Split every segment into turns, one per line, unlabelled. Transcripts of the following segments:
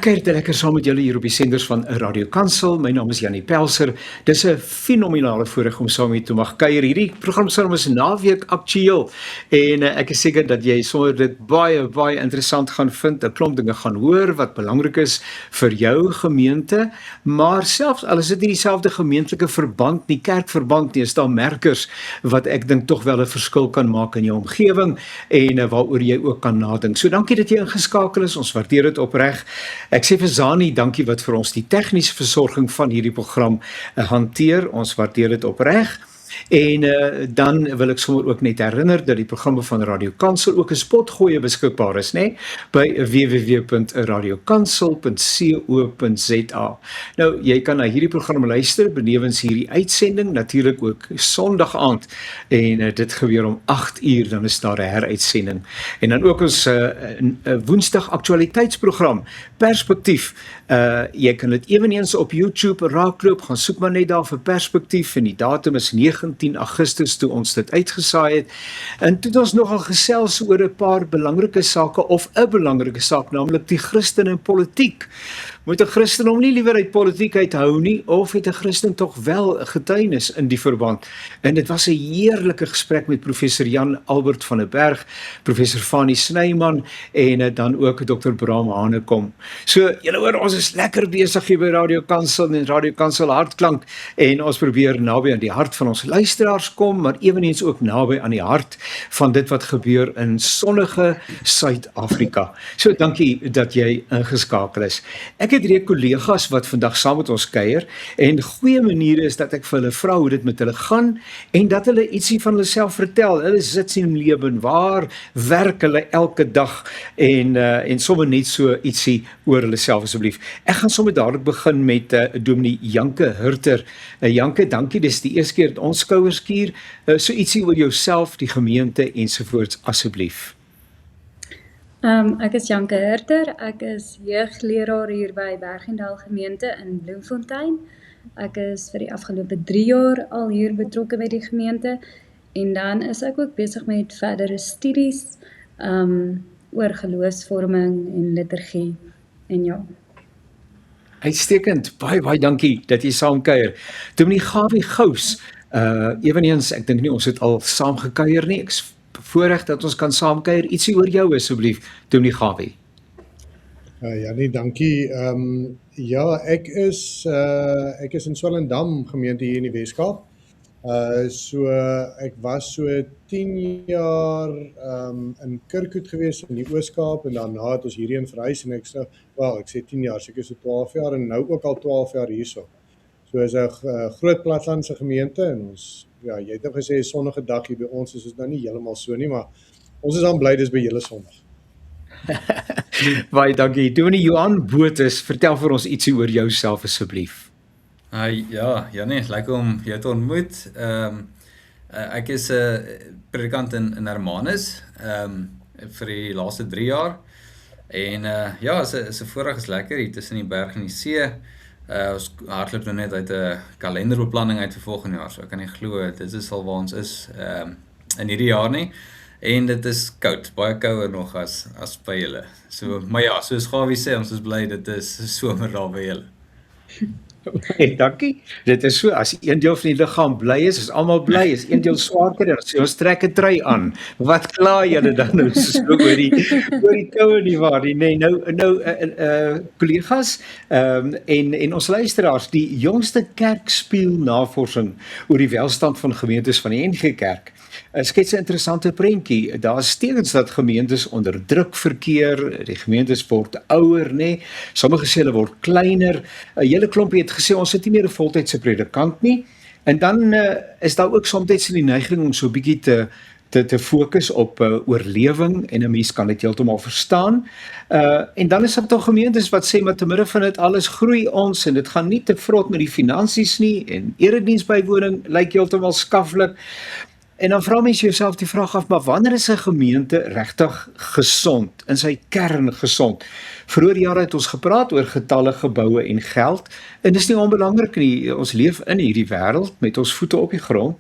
Kuier te lekker saam met julle hier op die senders van Radio Kansel. My naam is Janie Pelser. Dis 'n fenominale voorreg om saam met te mag kuier. Hierdie program se naam is Naweek Aktueel en ek is seker dat jy sommer dit baie interessant gaan vind. 'n Klomp dinge gaan hoor wat belangrik is vir jou gemeente, maar selfs al is dit nie dieselfde gemeentelike verband nie, kerkverband nie, is daar merkers wat ek dink tog wel 'n verskil kan maak in jou omgewing en waaroor jy ook kan nadink. So dankie dat jy ingeskakel is. Ons waardeer dit opreg. Ek sê vir Zani, dankie wat vir ons die tegniese versorging van hierdie program hanteer. Ons waardeer dit opreg. En dan wil ek sommer ook net herinner dat die programme van Radio Kansel ook 'n spotgoeie beskikbaar is, né? By www.radiokansel.co.za. Nou, jy kan na hierdie program luister benewens hierdie uitsending, natuurlik ook Sondag aand en dit gebeur om 8:00, dan is daar 'n heruitsending. En dan ook ons Woensdag aktualiteitsprogram Perspektief. Jy kan dit eweneens op YouTube raakloop, gaan soek maar net daar vir Perspektief en die datum is 19 Augustus toe ons dit uitgesaai het. En toe het ons nogal gesels oor 'n paar belangrike sake of 'n belangrike saak, naamlik die Christen en politiek. Moet 'n Christen hom nie liewer uit politiek uithou nie, of het 'n Christen tog wel 'n getuienis in die verband? En dit was 'n heerlike gesprek met professor Jan Albert van der Berg, professor Fanny Snyman en dan ook Dr. Bram Hanekom. So, julle hoor, ons is lekker besig hier by Radio Kansel en Radio Kansel Hartklank en ons probeer naby aan die hart van ons luisteraars kom, maar eweneens ook naby aan die hart van dit wat gebeur in sonnige Suid-Afrika. So, dankie dat jy ingeskakel is. Ek het 3 kollegas wat vandag saam met ons kuier en goeie maniere is dat ek vir hulle vra hoe dit met hulle gaan en dat hulle ietsie van hulle self vertel. Hulle sit sien lewe, waar werk hulle elke dag en sommer net so ietsie oor hulle self asseblief. Ek gaan sommer dadelik begin met Dominee Janke Hurter. Janke, dankie, dis die eerste keer dat ons skouers skuur. So ietsie oor jouself, die gemeente ensovoorts asseblief.
Ek is Janke Hurter, ek is jeugleraar hier by Bergendal gemeente in Bloemfontein. Ek is vir die afgelope 3 jaar al hier betrokke by die gemeente en dan is ek ook besig met verdere studies oor geloofsvorming en liturgie en ja.
Uitstekend, baie dankie dat jy saamkuier. Dominee Gawie Gous, eweneens, ek dink nie ons het al saam gekuier nie, ek is bevoorreg dat ons kan saamkuier. Ietsie oor jou asseblief, Dominee Gawie.
Ja nee, dankie. Ja, ek is in Swellendam gemeente hier in die Weskaap. So ek was so 10 jaar in Kirkhoed gewees in die Ooskaap en daarna het ons hierheen verhuis en ek sê 10 jaar, seker so 12 jaar en nou ook al 12 jaar hierso. So is 'n groot platlandse gemeente en ons, ja, jy het nou gesê sonnige dag hier by ons is dit nou nie heeltemal so nie, maar ons is dan bly dis by julle Sondag.
Baie dankie. Dominee Johan Botha, vertel vir ons ietsie oor jouself asseblief.
Ja, nee, lekker om jou te ontmoet. Ek is 'n predikant in Hermanus vir die laaste 3 jaar. En ja, is 'n voorreg, is lekker hier tussen die berg en die see. Ons hardloop nou net uit 'n kalenderbeplanning uit vir volgende jaar, so ek kan nie glo dit is al waar ons is in hierdie jaar nie. En dit is koud, baie kouer nog as by julle. So, maar ja, soos Gawie sê, ons is bly dit is somer daar by julle.
Dankie. Dit is so, as een deel van die liggaam bly is almal bly, is een deel swaarker, dan sê ons trek 'n trui aan. Wat kla julle dan nou so oor die koue nie waar nie? Nee, kollegas en ons luisteraars, die jongste kerkspieelnavorsing oor die welstand van gemeentes van die NG Kerk skets 'n interessante prentjie. Daar is tekens dat gemeentes onder druk verkeer, die gemeentes word ouer, nê. Sommige sê hulle word kleiner. 'n Hele klompie het gesê ons het nie meer 'n voltydse predikant nie. En dan is daar ook soms die neiging om so 'n bietjie te fokus op oorlewing en 'n mens kan dit heeltemal verstaan. En dan is daar toch gemeentes wat sê maar te midde van dit alles groei ons en dit gaan nie te vrot met die finansies nie en erediensbywoning lyk heeltemal skaflik. En dan vra mens jouself die vraag af, maar wanneer is 'n gemeente regtig gesond, in sy kern gesond? Vroeër jare het ons gepraat oor getalle, geboue en geld, en dis nie onbelangrik nie. Ons leef in hierdie wêreld met ons voete op die grond.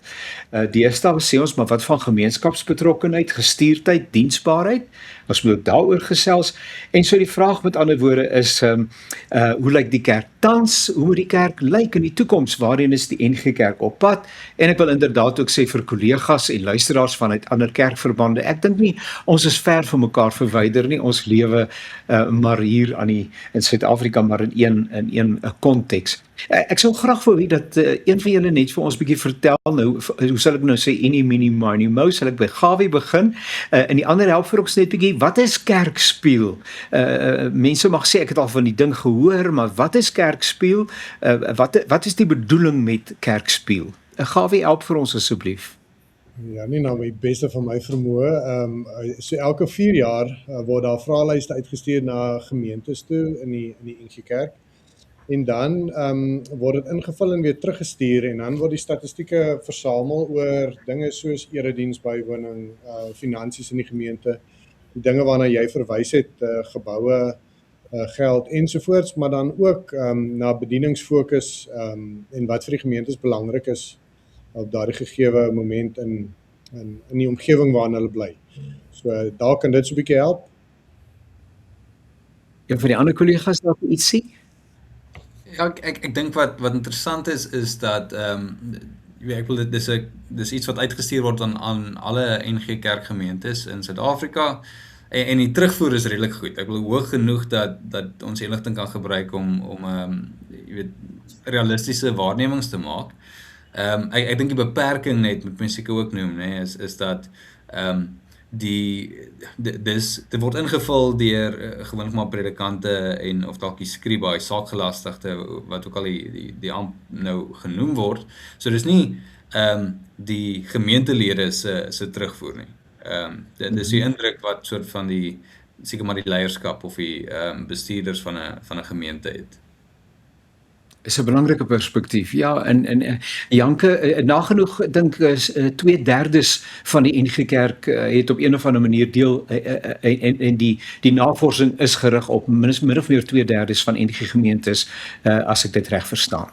Deesdae sê ons maar wat van gemeenskapsbetrokkenheid, gestuurdheid, diensbaarheid. Ons moet ook daaroor gesels. En so die vraag met ander woorde is, hoe lyk die kerk tans? Hoe moet die kerk lyk in die toekoms? Waarheen is die NG Kerk op pad? En ek wil inderdaad ook sê vir kollegas en luisteraars vanuit ander kerkverbande, ek dink nie ons is ver van mekaar verwyder nie. Ons lewe maar hier in Suid-Afrika, maar in een konteks. Ek sou graag wou hê dat een van julle net vir ons 'n bietjie vertel nou, hoe sal ek nou sê, enie, mini, mini, mo, sal ek by Gawie begin, en die ander help vir ons net 'n bietjie, wat is kerkspieël? Mense mag sê, ek het al van die ding gehoor, maar wat is kerkspieël? Wat is die bedoeling met kerkspieël? Gawie, help vir ons asseblief.
Ja, nie nou my beste van my vermoë. So elke 4 jaar word daar vraelyste uitgestuur na gemeentes toe in die NG Kerk. En dan word dit ingevul en weer teruggestuur, en dan word die statistieke versamel oor dinge soos erediens, bywoning, finansies in die gemeente, die dinge waarna jy verwys het, geboue, geld ensovoorts, maar dan ook na bedieningsfokus en wat vir die gemeentes belangrik is op daardie gegewe moment in die omgewing waarin hulle bly. So daar kan dit so 'n bietjie help.
En vir die ander kollegas dalk iets sê?
Ja, ek dink wat interessant is dat ek wil dis iets wat uitgestuur word aan alle NG Kerkgemeentes in Suid-Afrika, en die terugvoer is redelik goed. Ek wil hoog genoeg dat ons inligting kan gebruik om realistiese waarnemings te maak. Ek dink die beperking net, moet mens seker ook noem, is dat dit word ingevul deur gewoonlik maar predikante en of dalk die scribai, saakgelastigde, wat ook al die amp nou genoem word. So dis nie die gemeentelede se terugvoer nie. Dis die indruk wat soort van seker maar die leierskap of die bestuurders van 'n gemeente het.
Is 'n belangrike perspektief. Ja, en Janke, nagenoeg dink 2/3 van die NG Kerk het op een of ander manier deel, en die navorsing is gerig op min of meer 2/3 van NG gemeentes, as ek dit reg verstaan.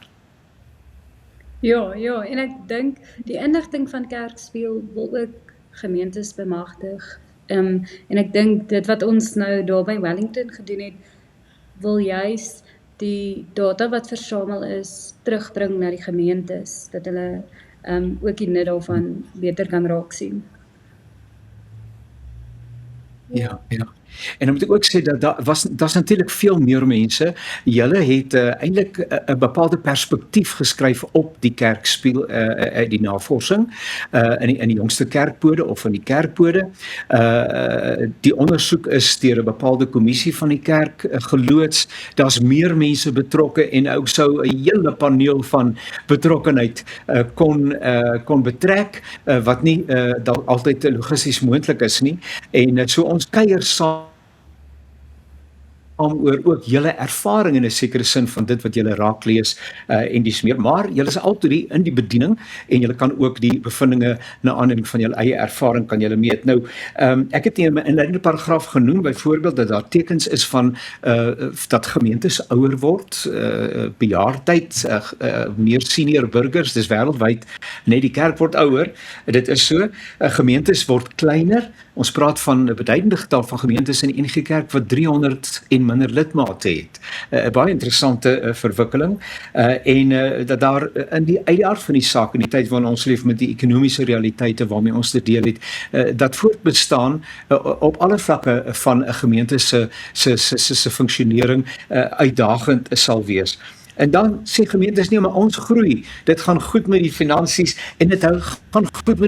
Ja, en ek dink die inligting van kerkspieël wil ook gemeentes bemagtig. En ek dink dit wat ons nou daar by Wellington gedoen het, wil juis die data wat versamel is terugbring na die gemeentes, dat hulle ook die nut daarvan beter kan raak sien.
Ja. En dan moet ek ook sê dat daar's natuurlik veel meer mense. Julle het eintlik 'n bepaalde perspektief geskryf op die kerkspieël, die navorsing in die jongste kerkbode of in die kerkbode. Die ondersoek is deur 'n bepaalde kommissie van die kerk geloods. Daar's meer mense betrokke en ook sou 'n hele paneel van betrokkenheid kon betrek, wat nie altyd logisties moontlik is nie. En so ons kuier saam oor ook julle ervaring in 'n sekere sin van dit wat julle raak lees en dis meer, maar julle is altyd in die bediening en julle kan ook die bevindinge na aanleiding van julle eie ervaring kan julle meet. Nou, ek het in my inleidende paragraaf genoem byvoorbeeld dat daar tekens is van dat gemeentes ouer word, bejaardheid, meer senior burgers, dis wêreldwyd, net die kerk word ouer, dit is so, gemeentes word kleiner. Ons praat van 'n beduidende getal van gemeentes in die NG Kerk wat 300 en minder lidmate het. 'n Baie interessante verwikkeling, en dat daar in die uit die aard van die saak in die tyd waarin ons leef met die ekonomiese realiteite waarmee ons te deel het, dat voortbestaan op alle vlakke van 'n gemeente se funksionering uitdagend sal wees. En dan sê gemeentes nie, maar ons groei, dit gaan goed met die finansies en dit gaan goed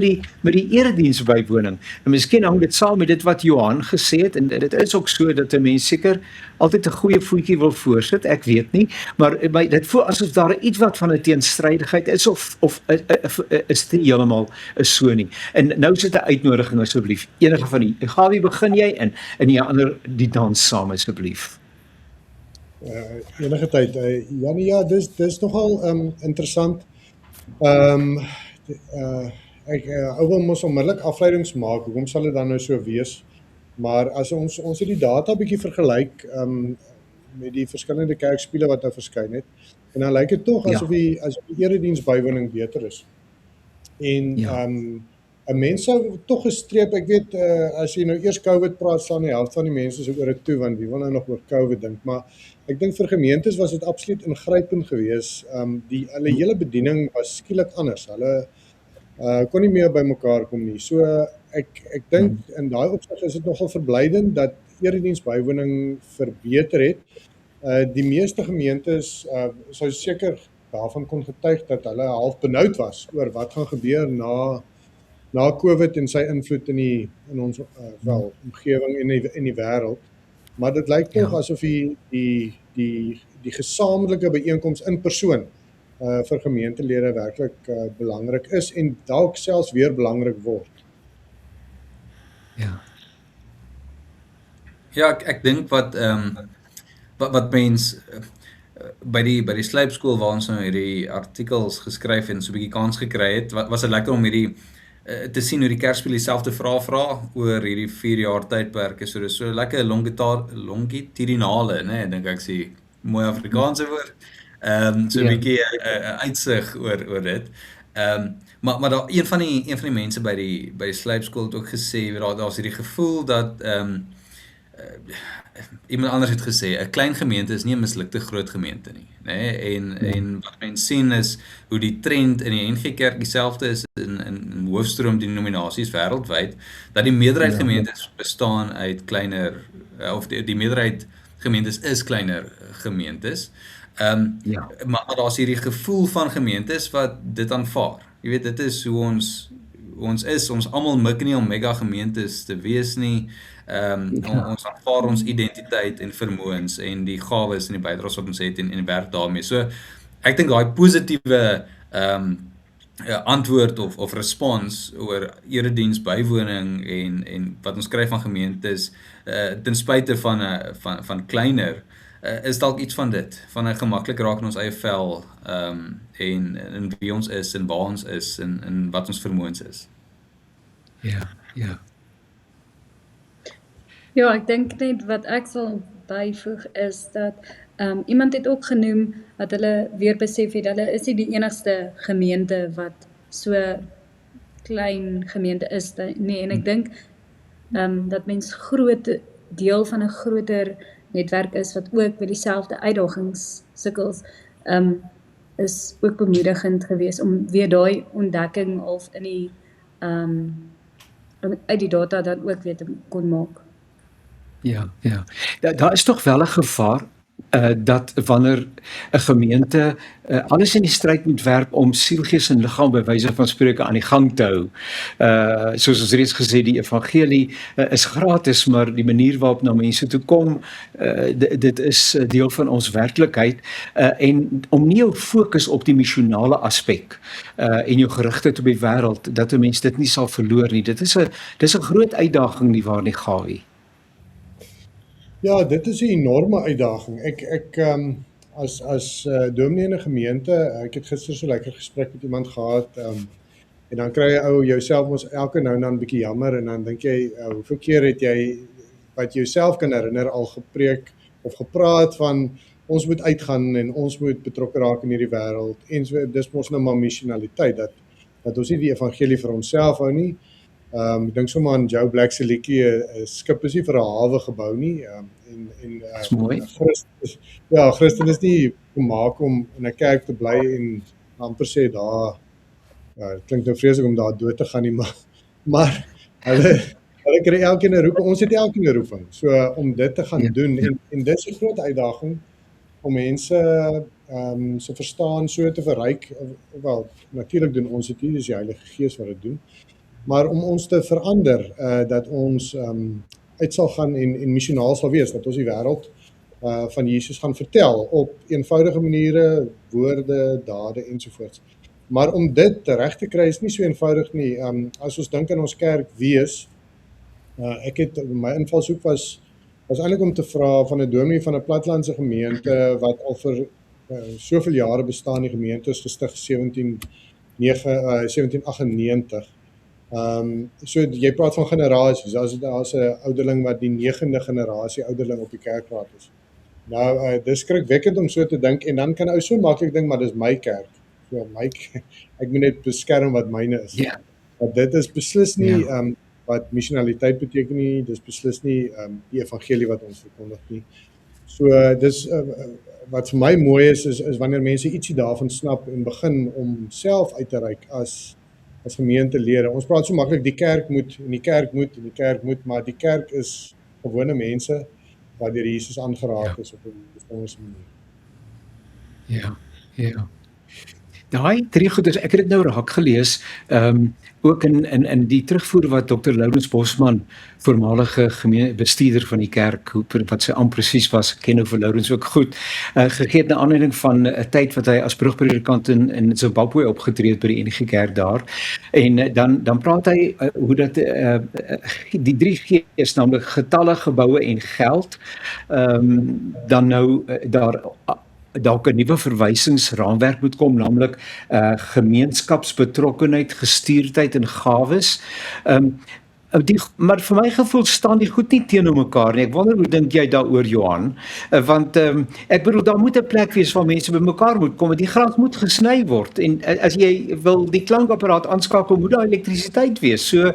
met die erediens bywoning. En miskien hang dit saam met dit wat Johan gesê het, en dit is ook so dat 'n mens seker altyd 'n goeie voetjie wil voorsit, ek weet nie, maar dit voel asof daar iets wat van 'n teenstrydigheid is, of is dit heeltemal so nie. En nou sit 'n uitnodiging asseblief, enige van die, Gawie, begin jy en die ander die dans saam asseblief.
Enige tyd. Ja, dis nogal interessant. Ek wil mos onmiddellik afleidings maak, hoekom sal dit dan nou so wees? Maar as ons het die data bietjie vergelyk, met die verskillende kerkspiele wat nou verskyn het. En dan lyk dit tog
Ja.
asof die erediens bywoning beter is. En
Ja.
'n mens sou tog gestreep, ek weet as jy nou eers COVID praat, staan die helfte van die mense so oor dit toe, want wie wil nou nog oor COVID dink, maar ek dink vir gemeentes was dit absoluut ingrypend geweest. Hulle hele bediening was skielik anders. Hulle kon nie meer by mekaar kom nie. So ek dink in daai opsig is dit nogal verblydend dat erediens bywoning verbeter het. Die meeste gemeentes sou seker daarvan kon getuig dat hulle half benoud was oor wat gaan gebeur na COVID en sy invloed in ons omgewing en in die wêreld. Maar dit lyk tog asof die gesamentlike byeenkoms in persoon vir gemeentelede werklik belangrik is en dalk selfs weer belangrik word.
Ja.
Ja, ek dink wat mens by die slypskool waar ons nou hierdie artikels geskryf en so 'n bietjie kans gekry het, was dit lekker om hierdie te sien hoe die kerkspiel dieselfde vrae vra oor hierdie 4 jaar tydperke. So dis so lekker longitudinale, né, dink ek sê mooi Afrikaanse woord. So 'n bietjie uitsig oor dit. Maar daar een van die mense by die slypskool het ook gesê, daar's hierdie gevoel dat iemand anders het gesê 'n klein gemeente is nie 'n mislukte groot gemeente nie, nê? En wat mense sien is hoe die trend in die NG Kerk dieselfde is in hoofstroom denominasies wêreldwyd, dat die meerderheid gemeentes bestaan uit kleiner of die meerderheid gemeentes is kleiner gemeentes. Maar daar's hierdie gevoel van gemeentes wat dit aanvaar. Jy weet, dit is hoe ons is. Ons almal mik nie om mega gemeentes te wees nie. Ons aanvaar ons identiteit en vermoëns en die gawes en die bydraes wat ons het en werk daarmee. So ek dink daai positiewe antwoord of respons oor erediens bywoning en wat ons kry van gemeentes ten spyte van kleiner is dalk iets van dit, van 'n gemaklik raak in ons eie vel en wie ons is en waar ons is en wat ons vermoëns is.
Ja.
Ja, ek dink net wat ek sal byvoeg is dat iemand het ook genoem dat hulle weer besef het, hulle is nie die enigste gemeente wat so klein gemeente is nie, en ek dink dat mens groot deel van 'n groter netwerk is wat ook met dieselfde uitdagings sukkel, is ook bemoedigend geweest om weer daai ontdekking of in die uit die data dan ook weer te kon maak.
Ja. Daar is toch wel 'n gevaar dat wanneer 'n gemeente alles in die stryd moet werp om siel, gees en liggaam by wyse van spreuke aan die gang te hou. Soos ons reeds gesê, die evangelie is gratis, maar die manier waarop na mense toe kom, dit is deel van ons werklikheid, en om nie jou fokus op die missionale aspek en jou gerigtheid op die wêreld, dat 'n mens dit nie sal verloor nie. Dis 'n groot uitdaging nie waar nie, Gawie.
Ja, dit is 'n enorme uitdaging. Ek as dominee in 'n gemeente, ek het gister so lekker gesprek met iemand gehad, en dan kry jy jouself mos elke nou en dan 'n bietjie jammer, en dan dink jy, hoeveel keer het jy wat jouself kan herinner al gepreek of gepraat van ons moet uitgaan en ons moet betrokke raak in hierdie wêreld, en so, dis mos nou maar missionaliteit, dat ons nie die evangelie vir onsself hou nie. Ek dink sommer aan Joe Black se liedjie, 'n skip is nie vir 'n hawe gebou nie,
Dis mooi.
Christen is nie gemaak om in 'n kerk te bly en amper sê daar, dit klink nou vreeslik om daar dood te gaan nie, maar hulle kry elkeen 'n roeping, ons het elkeen 'n roeping, so om dit te gaan doen, en dit is 'n groot uitdaging om mense se verstaan so te verryk. Wel, natuurlik doen ons dit nie, dis die Heilige Gees wat dit doen, maar om ons te verander, dat ons uit sal gaan en missionaal sal wees, dat ons die wêreld van Jesus gaan vertel op eenvoudige maniere, woorde, dade ensovoorts. Maar om dit reg te kry is nie so eenvoudig nie. As ons dink aan ons kerk wees, my invalshoek was eintlik om te vra van 'n dominee van 'n plattelandse gemeente wat al vir soveel jare bestaan, die gemeente is gestig 1798. So jy praat van generasies, daar's 'n ouderling wat die 9de generasie ouderling op die kerkraad is. Nou, dis skrikwekkend om so te dink en dan kan ou so maklik dink maar dis my kerk. So ek moet net beskerm wat myne is.
Ja.
Want dit is beslis nie
Ja.
wat missionaliteit beteken nie, dis beslis nie die evangelie wat ons verkondig nie. So dis wat vir my mooi is wanneer mense ietsie daarvan snap en begin om self uit te reik as gemeentelede. Ons praat so maklik die kerk moet, maar die kerk is gewone mense wat deur Jesus aangeraak is op 'n besondere manier.
Ja, ja. Daai drie goeders, ek het dit nou raak gelees, ook in die terugvoer wat Dr. Lourens Bosman, voormalige bestuurder van die kerk, wat sy amp presies was, ken nou vir Lourens ook goed, gegee het na aanleiding van 'n tyd wat hy as brugpredikant in Zimbabwe opgetree het by die NG Kerk daar. En dan praat hy hoe dat die drie G's, naamlik getalle, geboue en geld, dan nou daar dalk 'n nuwe verwysingsraamwerk moet kom, naamlik gemeenskapsbetrokkenheid, gestuurdheid en gawes. Maar vir my gevoel staan die goed nie teenoor mekaar nie. Ek wonder hoe dink jy daaroor, Johan? Want ek bedoel daar moet 'n plek wees waar mense bymekaar moet kom en die gras moet gesny word. En as jy wil die klankapparaat aanskakel, moet daar elektrisiteit wees. So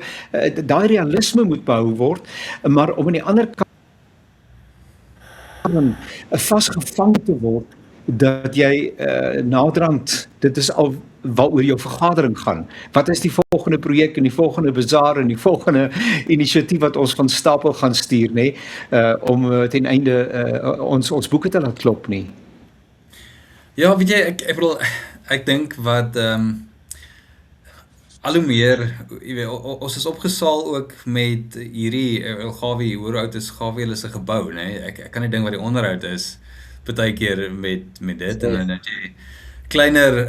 daai realisme moet behou word, maar om aan die ander kant vasgevang te word dat jy naderhand, dit is al waaroor jou vergadering gaan. Wat is die volgende projek en die volgende bazaar en die volgende inisiatief wat ons van stapel gaan stuur, nê, om ten einde ons boeke te laat klop nie.
Ja, weet jy, ek bedoel, ek dink wat al hoe meer, jy weet, ons is opgesaal ook met hierdie Gawie, hoe oud is Gawie hulle se gebou, nê? Ek kan nie dink wat die onderhoud is partykeer met dit en dat jy kleiner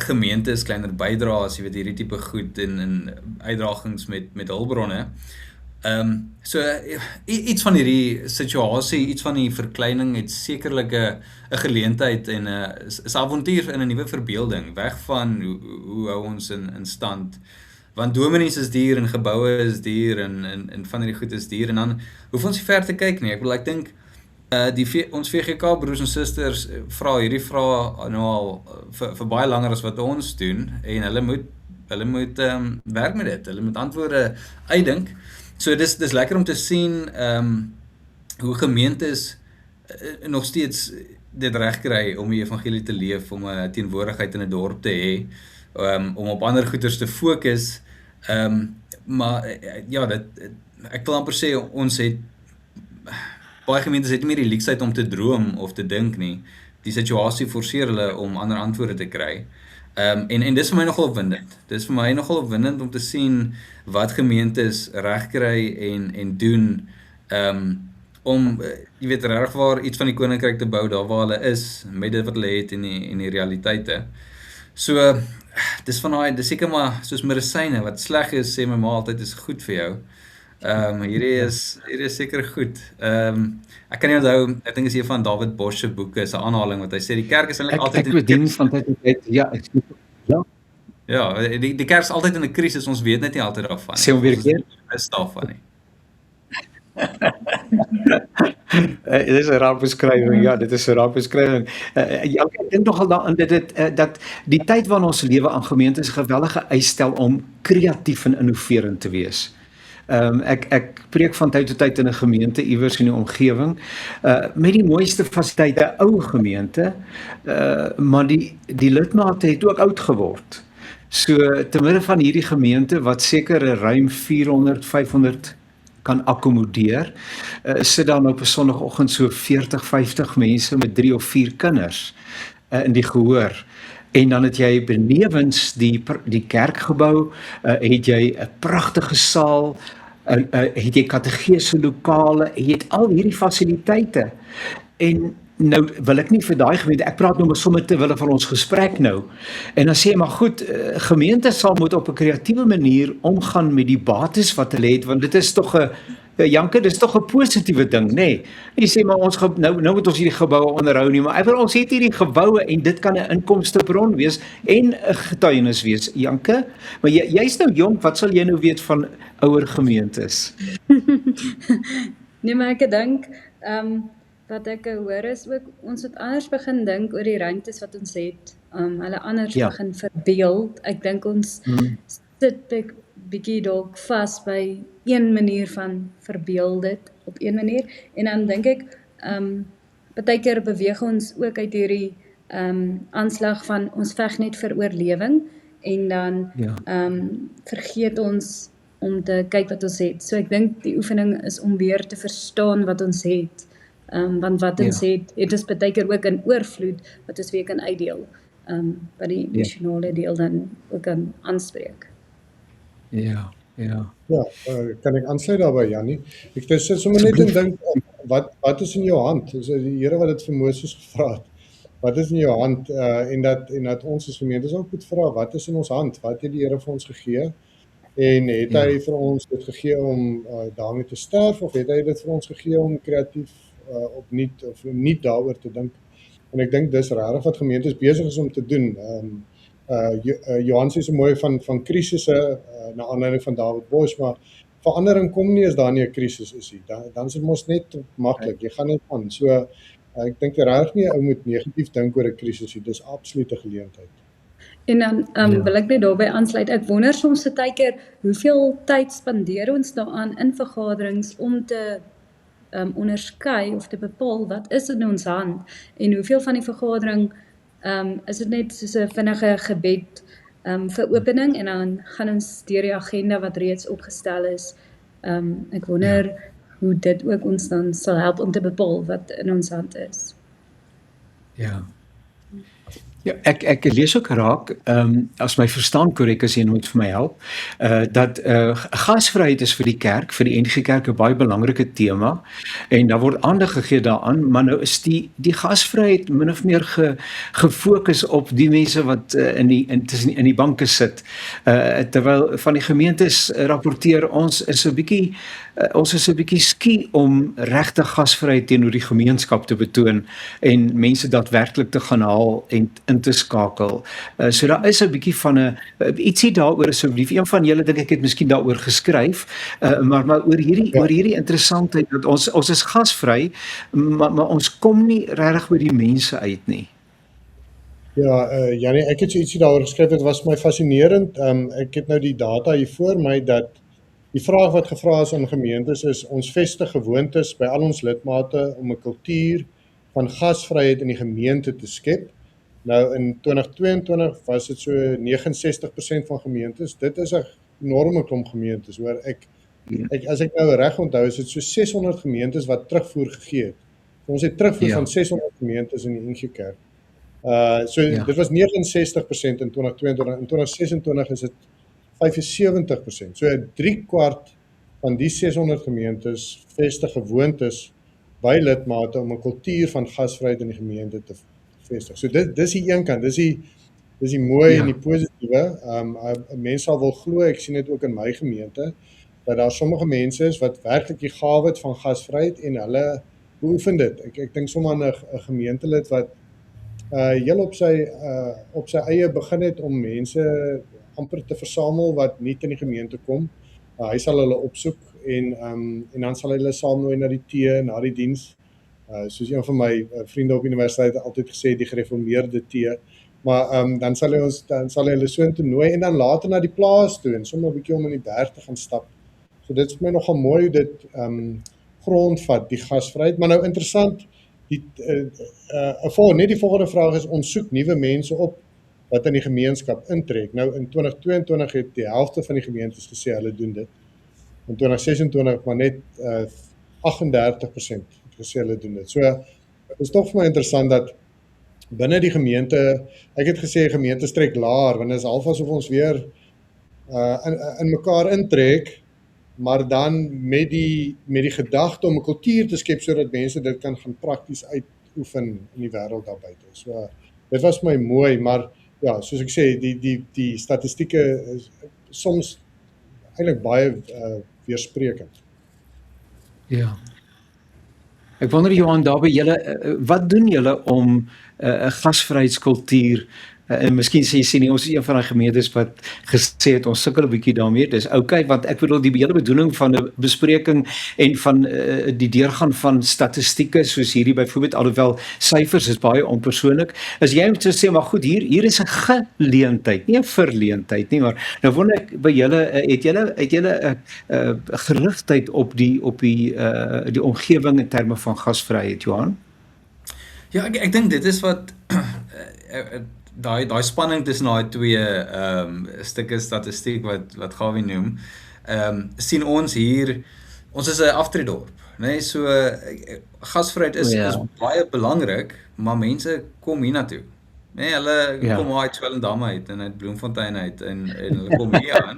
gemeentes, kleiner bydraes, jy weet hierdie tipe goed en uitdagings met hulpbronne. So iets van hierdie situasie, iets van die verkleining het sekerlik 'n geleentheid en 'n avontuur in 'n nuwe verbeelding, weg van hoe hou ons in stand. Want dominees is duur en geboue is duur en van hierdie goed is duur en dan hoef ons nie ver te kyk nie. Ek bedoel, ek dink ons VGK broers en susters vra hierdie vrae nou al vir baie langer as wat ons doen en hulle moet werk met dit. Hulle moet antwoorde uitdink. So dis lekker om te sien hoe gemeentes nog steeds dit reg kry om die evangelie te leef, om 'n teenwoordigheid in 'n dorp te hê, om op ander goeders te fokus. Maar ja, ek wil amper sê ons het baie gemeentes het nie meer die luksheid om te droom of te dink nie. Die situasie forceer hulle om ander antwoorde te kry. En dis vir my nogal opwindend. Dis vir my nogal opwindend om te sien wat gemeentes reg kry en doen om jy weet regwaar iets van die koninkryk te bou daar waar hulle is met dit wat hulle het en die realiteite. So dis seker maar soos medisyne wat sleg is, sê my ma altyd is goed vir jou. Hierdie is seker goed. Ek kan nie onthou, ek dink is een van David Bosch se boeke, is 'n aanhaling wat hy sê die kerk is eintlik altyd
in 'n diens van tyd tot tyd.
Ja, die kerk is altyd in 'n krisis, ons weet net nie altyd daarvan.
Sê hom weer 'n keer.
Is daarvan nie.
Dit is 'n raak beskrywing. Ja, dit is 'n raak beskrywing. Ek dink nogal daaraan dat die tyd waarin ons lewe aan gemeentes geweldige eis stel om kreatief en innoverend te wees. Ek preek van tyd tot tyd in 'n gemeente iewers in die omgewing, met die mooiste fasiliteite, ou gemeente, maar die lidmate het ook oud geword. So te midde van hierdie gemeente wat seker ruim 400, 500 kan akkommodeer, sit daar nou op 'n Sondagoggend so 40, 50 mense met 3 of 4 kinders in die gehoor. En dan het jy benewens die kerkgebou, het jy 'n pragtige saal, het jy kategese lokale, jy het al hierdie fasiliteite. En nou wil ek nie vir daai gemeente, ek praat nou maar sommer te wille van ons gesprek nou. En dan sê jy maar goed, gemeentes sal moet op 'n kreatiewe manier omgaan met die bates wat hulle het, want dit is tog 'n Janke, dis tog 'n positiewe ding, nê? Nee. Jy sê maar ons nou moet ons hierdie geboue onderhou nie, maar ons het hierdie geboue en dit kan 'n inkomstebron wees en 'n getuienis wees, Janke. Maar jy's nou jonk, wat sal jy nou weet van ouer gemeentes?
Nee, maar ek dink wat ek hoor is ook, ons het anders begin dink oor die ruimtes wat ons het, hulle anders
Ja.
begin verbeeld. Ek dink ons sit bietjie dalk vas by een manier van verbeel dit op een manier, en dan dink ek, partykeer beweeg ons ook uit hierdie aanslag van ons veg net vir oorlewing, en dan
Ja.
vergeet ons om te kyk wat ons het. So ek dink die oefening is om weer te verstaan wat ons het, want wat ons het ons partykeer ook in oorvloed, wat ons weer kan uitdeel, wat die emosionele deel dan ook kan aanspreek.
Ja.
Ja, kan ek aansluit daarby, Jannie? Ek sit sommer net en dink, wat is in jou hand? Dis die Here wat dit vir Moses gevra het. Wat is in jou hand? En dat ons as gemeente ook moet vra, wat is in ons hand? Wat het die Here vir ons gegee? En het hy vir ons dit gegee om daarmee te sterf, of het hy dit vir ons gegee om kreatief opnuut of nie daaroor te dink? En ek dink dis regtig wat gemeentes besig is om te doen. Johan sê so mooi van krisisse, na aanleiding van David Bosch, maar verandering kom nie as daar nie 'n krisis is nie. Dan is dit mos net maklik, jy gaan net aan. So ek dink regtig nie ou moet negatief dink oor 'n krisis nie, dis absoluut 'n geleentheid.
En dan wil ek net daarbey aansluit, ek wonder soms partykeer hoeveel tyd spandeer ons daaraan in vergaderings om te onderskei of te bepaal wat is in ons hand, en hoeveel van die vergadering is dit net soos 'n vinnige gebed vir opening, en dan gaan ons deur die agenda wat reeds opgestel is. Ek wonder hoe dit ook ons dan sal help om te bepaal wat in ons hand is.
Ja. Ja, ek lees ook raak, as my verstaan korrek is, jy moet vir my help, dat gasvryheid is vir die kerk, vir die NG Kerk 'n baie belangrike tema, en daar word aandag gegee daaraan, maar nou is die gasvryheid min of meer gefokus op die mense wat in die banke sit, terwyl van die gemeentes rapporteer ons is 'n bietjie skie om regte gasvryheid teenoor die gemeenskap te betoon en mense daadwerklik te gaan haal en in te skakel. So daar is 'n bietjie van ietsie daaroor asseblief. Een van julle dink ek het miskien daaroor geskryf, maar oor hierdie interessantheid dat ons is gasvry, maar ons kom nie regtig by die mense uit nie.
Ja, Jannie, ek het so ietsie daaroor geskryf, dit was my fascinerend. Ek het nou die data hier voor my dat die vraag wat gevra is aan gemeentes is, ons vestig gewoontes by al ons lidmate om 'n kultuur van gasvryheid in die gemeente te skep. Nou in 2022 was dit so 69% van gemeentes. Dit is 'n enorme klomp gemeentes, hoor. As ek nou reg onthou, is dit so 600 gemeentes wat terugvoer gegee het. Ons het terugvoer van 600 gemeentes in die NG Kerk. Dit was 69% in 2022, in 2026 is dit 75%. So 3/4 van die 600 gemeentes vestig gewoontes by lidmate om 'n kultuur van gasvryheid in die gemeente te vestig. So dis die een kant, dis die mooi en die positiewe. Mense sal wil glo, ek sien dit ook in my gemeente, dat daar sommige mense is wat werklik die gawe het van gasvryheid en hulle beoefen dit. Ek dink sommer aan 'n gemeentelid wat heel op sy eie begin het om mense amper te versamel wat nie in die gemeente kom. Hy sal hulle opsoek en dan sal hy hulle saamnooi na die tee, na die diens. Soos een van my vriende op universiteit altyd gesê, die gereformeerde tee. Maar dan sal hy hulle so intoe nooi en dan later na die plaas toe en sommer 'n bietjie om in die berg te gaan stap. So dit is vir my nogal mooi hoe dit grondvat, die gasvryheid. Maar nou interessant, net die volgende vraag is, ons soek nuwe mense op wat in die gemeenskap intrek. Nou in 2022 het die helfte van die gemeentes gesê hulle doen dit. In 2026 maar net 38% het gesê hulle doen dit. So dit is tog vir my interessant dat binne die gemeente, ek het gesê gemeente trek laer, want dit is half asof ons weer in mekaar intrek, maar dan met die gedagte om 'n kultuur te skep sodat mense dit kan gaan prakties uitoefen in die wêreld daar buite. So dit was my mooi, maar ja, soos ek sê, die statistieke is soms eintlik baie weersprekend.
Ja. Ek wonder Johan, daar by julle, wat doen julle om 'n gasvryheidskultuur En miskien sê jy nie, ons is een van die gemeentes wat gesê het, ons sukkel 'n bietjie daarmee, dis okay, want ek bedoel die hele bedoeling van 'n bespreking en van die deurgaan van statistieke, soos hierdie byvoorbeeld, alhoewel syfers is baie onpersoonlik, is jy om te sê, maar goed, hier is 'n geleentheid, nie 'n verleentheid nie, maar nou wonder ek by julle, het julle gerigtheid op die omgewing in terme van gasvryheid, Johan?
Ja, ek dink dit is wat daai spanning tussen daai twee stukke statistiek wat Gawie noem, sien ons hier, ons is 'n aftreedorp, né? So gasvryheid is baie belangrik, maar mense kom hiernatoe. Nee, hulle kom uit Swellendam uit en uit Bloemfontein uit en hulle kom hier aan.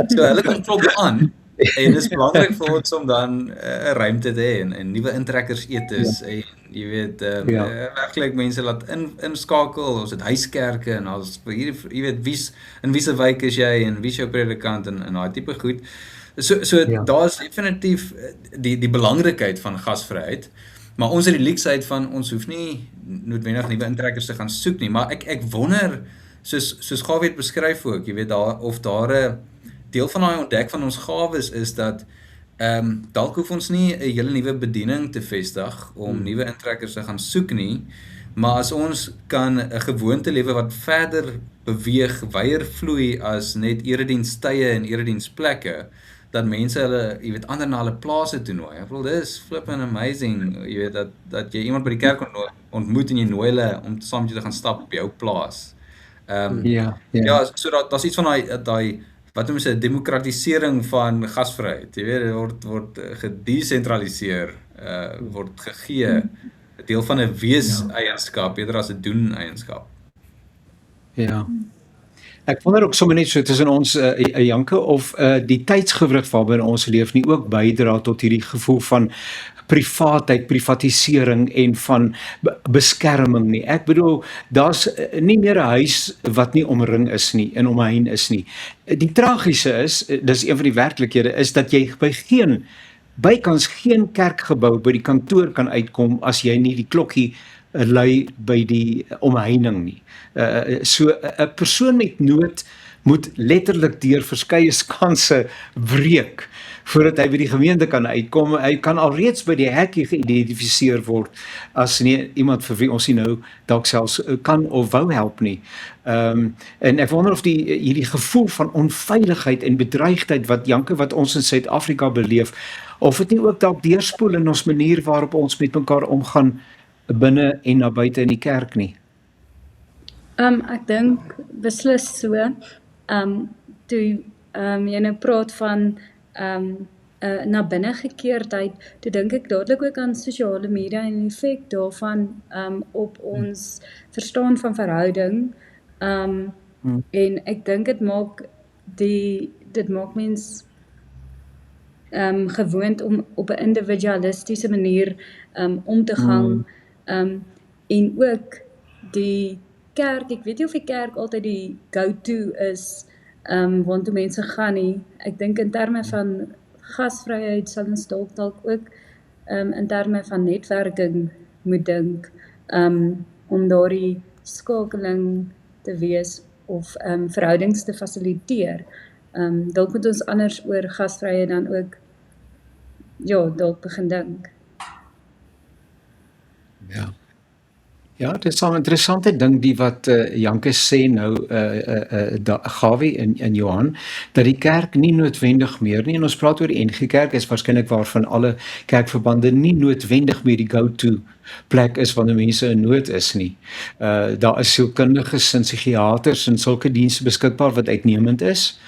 So hulle kom klop aan. En dit is belangrik vir ons om dan 'n ruimte te hê en nuwe intrekkers etes en jy weet werklik mense laat inskakel. Ons het huiskerke en ons hier jy weet in wiese wijk is jy en wie is jou predikant en daai tipe goed. So daar's definitief die belangrikheid van gasvryheid. Maar ons het die leksheid van ons hoef nie noodwendig nuwe intrekkers te gaan soek nie, maar ek wonder soos Gawie het beskryf ook, jy weet of daar 'n deel van daai ontdek van ons gawes is dat dalk hoef ons nie 'n hele nuwe bediening te vestig om nuwe intrekkers te gaan soek nie, maar as ons kan 'n gewoonte lewe wat verder beweeg, wyer vloei as net eredienstye en erediensplekke, dat mense hulle, jy weet, ander na hulle plase toe nooi. Ek bedoel, dit is flipping amazing, jy weet, dat jy iemand by die kerk ontmoet en jy nooi hulle om saam met jou te gaan stap op jou plaas. Ja, so daar's iets van daai wat noem jy, demokratisering van gasvryheid. Jy weet, dit word gedesentraliseer, word gegee, 'n deel van 'n wees-eienskap eerder as 'n doen-eienskap.
Ja. Ek wonder ook sommer net so tussen ons Janke of die tydsgewrig waarbinne ons leef nie ook bydra tot hierdie gevoel van privaatheid, privatisering en van beskerming nie. Ek bedoel, daar's nie meer 'n huis wat nie omring is nie en omheen is nie. Die tragiese is, dis een van die werklikhede, is dat jy bykans geen kerkgebou by die kantoor kan uitkom as jy nie die klokkie lui by die omheining nie. So 'n persoon met nood moet letterlik deur verskeie skanse breek voordat hy by die gemeente kan uitkom. Hy kan alreeds by die hekkie geïdentifiseer word as nie iemand vir wie ons nie nou dalk selfs kan of wou help nie. En ek wonder of hierdie gevoel van onveiligheid en bedreigdheid wat ons in Suid-Afrika beleef, of dit nie ook dalk deurspoel in ons manier waarop ons met mekaar omgaan binne en na buite in die kerk nie.
Ek dink beslis so. Toe jy nou praat van na binne gekeerdheid, toe dink ek dadelik ook aan sosiale media en die effek daarvan op ons verstaan van verhouding. En ek dink dit maak mens gewoond om op 'n individualistiese manier om te gaan. En ook die kerk, ek weet nie of die kerk altyd die go-to is, want toe mense gaan nie. Ek dink in terme van gasvryheid sal ons dalk ook in terme van netwerking moet dink, om daardie skakeling te wees of verhoudings te fasiliteer. Dalk moet ons anders oor gasvryheid dan ook dalk begin dink.
Ja, dit is 'n interessante ding die wat Janke sê nou, Gawie en Johan, dat die kerk nie noodwendig meer nie, en ons praat oor die NG Kerk, is waarskynlik waarvan alle kerkverbande nie noodwendig meer die go-to plek is wanneer mense in nood is nie. Daar is sielkundiges en psigiaters en sulke dienste beskikbaar wat uitnemend is.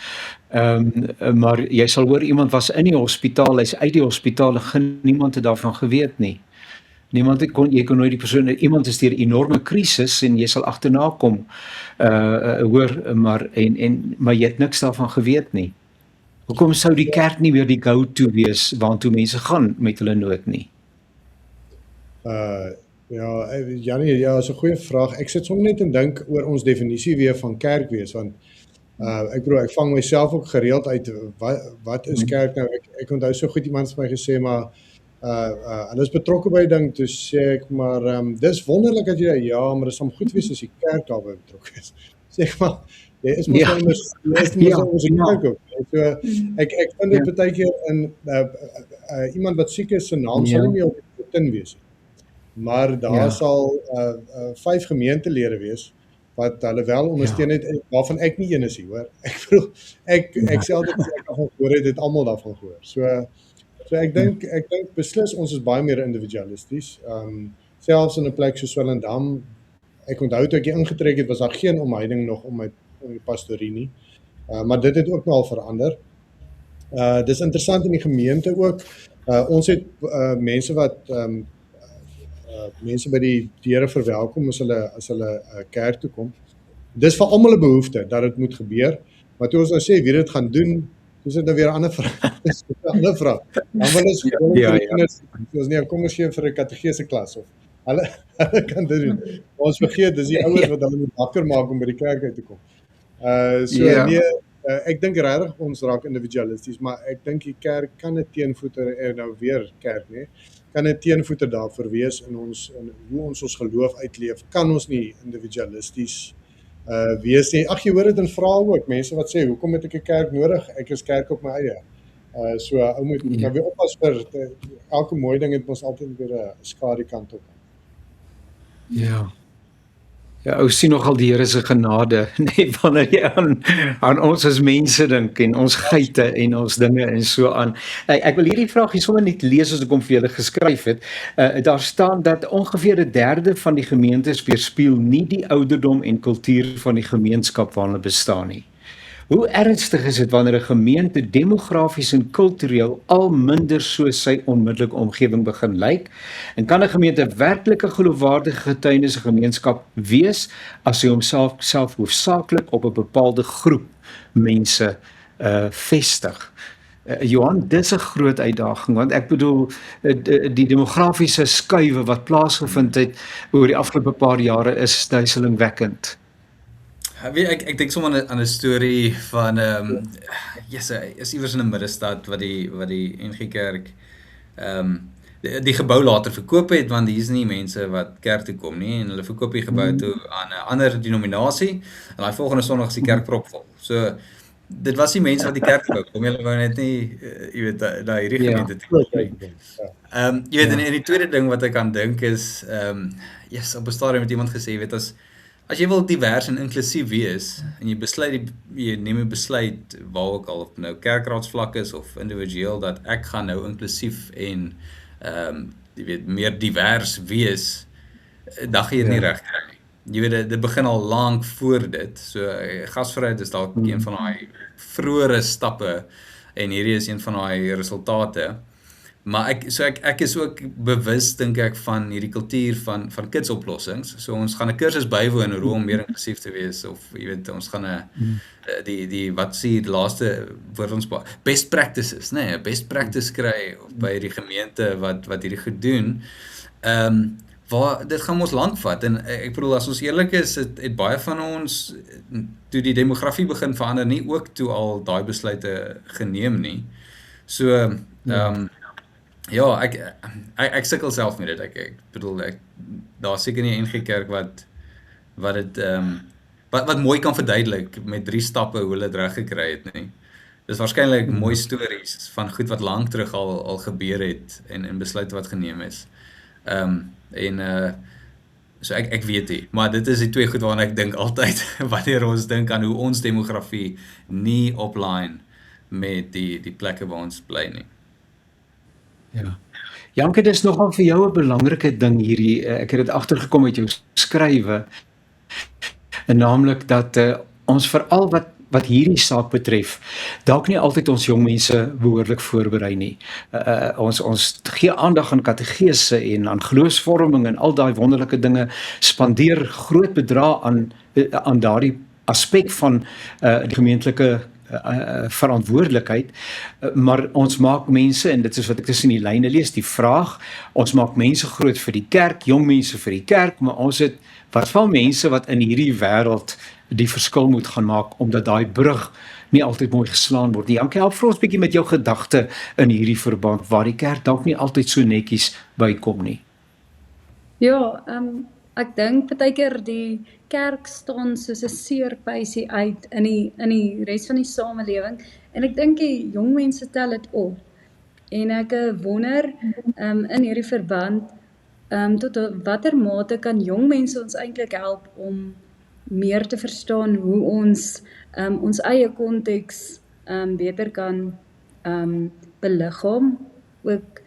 Maar jy sal hoor iemand was in die hospitaal, hy's uit die hospitaal, niemand het daarvan geweet nie. Jy kon nooit die persoon, iemand is deur 'n enorme krisis en jy sal agterna kom, hoor, maar jy het niks daarvan geweet nie. Hoekom sou die kerk nie weer die go-to wees waartoe mense gaan met hulle nood nie?
Janie, is 'n goeie vraag. Ek sit sommer net en dink oor ons definisie weer van kerk wees, want ek vang myself ook gereeld uit, wat is kerk nou? Ek onthou so goed iemand het my gesê, maar hulle is betrokke by die ding, toe sê ek maar, dis wonderlik dat jy, ja, maar dit sal goed wees as die kerk daarbey betrokke is. Sê ek maar, jy is mos
Ja.
nou jy is mos
Ja,
nou ons
ja.
kerk ook. So, ek vind dit baie keer in, iemand wat siek is, se naam sal
Ja.
nie meer op die bulletin wees nie. Maar daar
Ja.
sal 5 gemeentelede wees wat hulle wel ondersteun het, waarvan ek nie een is nie, hoor. Ek bedoel, ek sê altyd as ek daarvan gehoor het almal daarvan gehoor. So ek dink beslis ons is baie meer individualisties. Selfs in 'n plek soos Swellendam, ek onthou toe ek hier ingetrek het, was daar geen omheining nog om die pastorie nie. Maar dit het ook nou al verander. Dis interessant in die gemeente ook. Ons het mense wat mense by die deure verwelkom as hulle kerk toe kom. Dis vir almal 'n behoefte dat dit moet gebeur. Maar toe ons nou sê wie dit gaan doen, dis dit nou weer 'n ander vraag. Dis 'n ander vraag. Dan wil ons vir die kinders, ons nie kom ons gee vir 'n kategese klas of hulle kan dit doen. Maar ons vergeet dis die ouers wat hulle moet wakker maak om by die kerk uit te kom. Ek dink regtig ons raak individualisties, maar ek dink die kerk kan 'n teenvoeter nou weer kerk, nê? Kan 'n teenvoeter daarvoor wees in hoe ons geloof uitleef. Kan ons nie individualisties wees nie. Ag, jy hoor dit in vrae ook, mense wat sê, hoekom het ek 'n kerk nodig? Ek is kerk op my eie. So ou moet nou weer oppas vir elke mooi ding het ons altyd weer 'n skadu kant op.
Ja. Ja, ou sien nogal die Here se genade, nee, wanneer jy aan ons as mense dink en ons geite en ons dinge en so aan. Ek wil hierdie vraag hier sommer net lees as ek hom vir julle geskryf het. Daar staan dat ongeveer 1/3 van die gemeentes weerspieël nie die ouderdom en kultuur van die gemeenskap waarin hulle bestaan nie. Hoe ernstig is dit wanneer 'n gemeente demografies en kultureel al minder soos sy onmiddellike omgewing begin lyk? En kan 'n gemeente werklik 'n geloofwaardige getuienis gemeenskap wees as sy homself hoofsaaklik op 'n bepaalde groep mense vestig? Johan, dis 'n groot uitdaging, want ek bedoel die demografiese skuwe wat plaasgevind het oor die afgelope paar jare is duiselingwekkend.
Ek dink sommer aan 'n storie van is iewers in 'n middestad wat die NG Kerk die gebou later verkoop het, want hier is nie mense wat kerk toe kom nie, en hulle verkoop die gebou toe aan 'n ander denominasie, en daai volgende Sondag is die kerk propvol. So dit was nie mense wat die kerk wou kom, hulle wou net nie jy weet na hierdie gemeente toe kom nie. Jy weet, en die tweede ding wat ek aan dink is op 'n stadium het iemand gesê, jy weet, as jy wil divers en inklusief wees, en jy neem 'n besluit waar ook al, of nou kerkraadsvlak is of individueel, dat ek gaan nou inklusief en jy weet, meer divers wees, dan gaan jy dit nie reg kry nie. Jy weet, dit begin al lank voor dit. So gasvryheid is dalk een van daai vroeëre stappe, en hierdie is een van daai resultate. Maar ek is ook bewus, dink ek, van hierdie kultuur van kidsoplossings. So ons gaan 'n kursus bywoon oor hoe om meer inklusief te wees, of jy weet, ons gaan 'n wat sê die laaste woord ons best practices, nee, best practice kry by die gemeente wat hierdie gedoen. Waar dit gaan ons lank vat, en ek bedoel, as ons eerlik is, het baie van ons toe die demografie begin verander nie ook toe al daai besluite geneem nie. So ja, ek sukkel self met dit. Ek bedoel, daar seker nie 'n NG Kerk wat dit wat mooi kan verduidelik met 3 stappe hoe hulle dit reg gekry het nie. Dis waarskynlik mooi stories van goed wat lank terug al gebeur het en besluite wat geneem is. So ek weet nie, maar dit is die twee goed waarna ek dink altyd wanneer ons dink aan hoe ons demografie nie opline met die plekke waar ons bly nie.
Ja. Janke, dis nogal vir jou 'n belangrike ding hierdie, ek het dit agtergekom uit jou skrywe, en naamlik dat ons veral wat hierdie saak betref, dalk nie altyd ons jong mense behoorlik voorberei nie. Ons gee aandag aan kategese en aan geloofsvorming en al daai wonderlike dinge, spandeer groot bedrae aan daardie aspek van die gemeentelike verantwoordelikheid, maar ons maak mense, en dit is wat ek tussen die lyne lees, die vraag, ons maak mense groot vir die kerk, jong mense vir die kerk, maar ons het wat van mense wat in hierdie wêreld die verskil moet gaan maak, omdat daai brug nie altyd mooi geslaan word nie. Jankie, help vir ons bietjie met jou gedagte in hierdie verband waar die kerk dalk nie altyd so netjies bykom nie.
Ja, ek dink baie keer die kerk staan soos 'n seerpysie uit in die res van die samelewing en ek dink die jong mense tel dit op. En ek wonder in hierdie verband tot watter mate kan jong mense ons eintlik help om meer te verstaan hoe ons ons eie konteks beter kan beliggaam, ook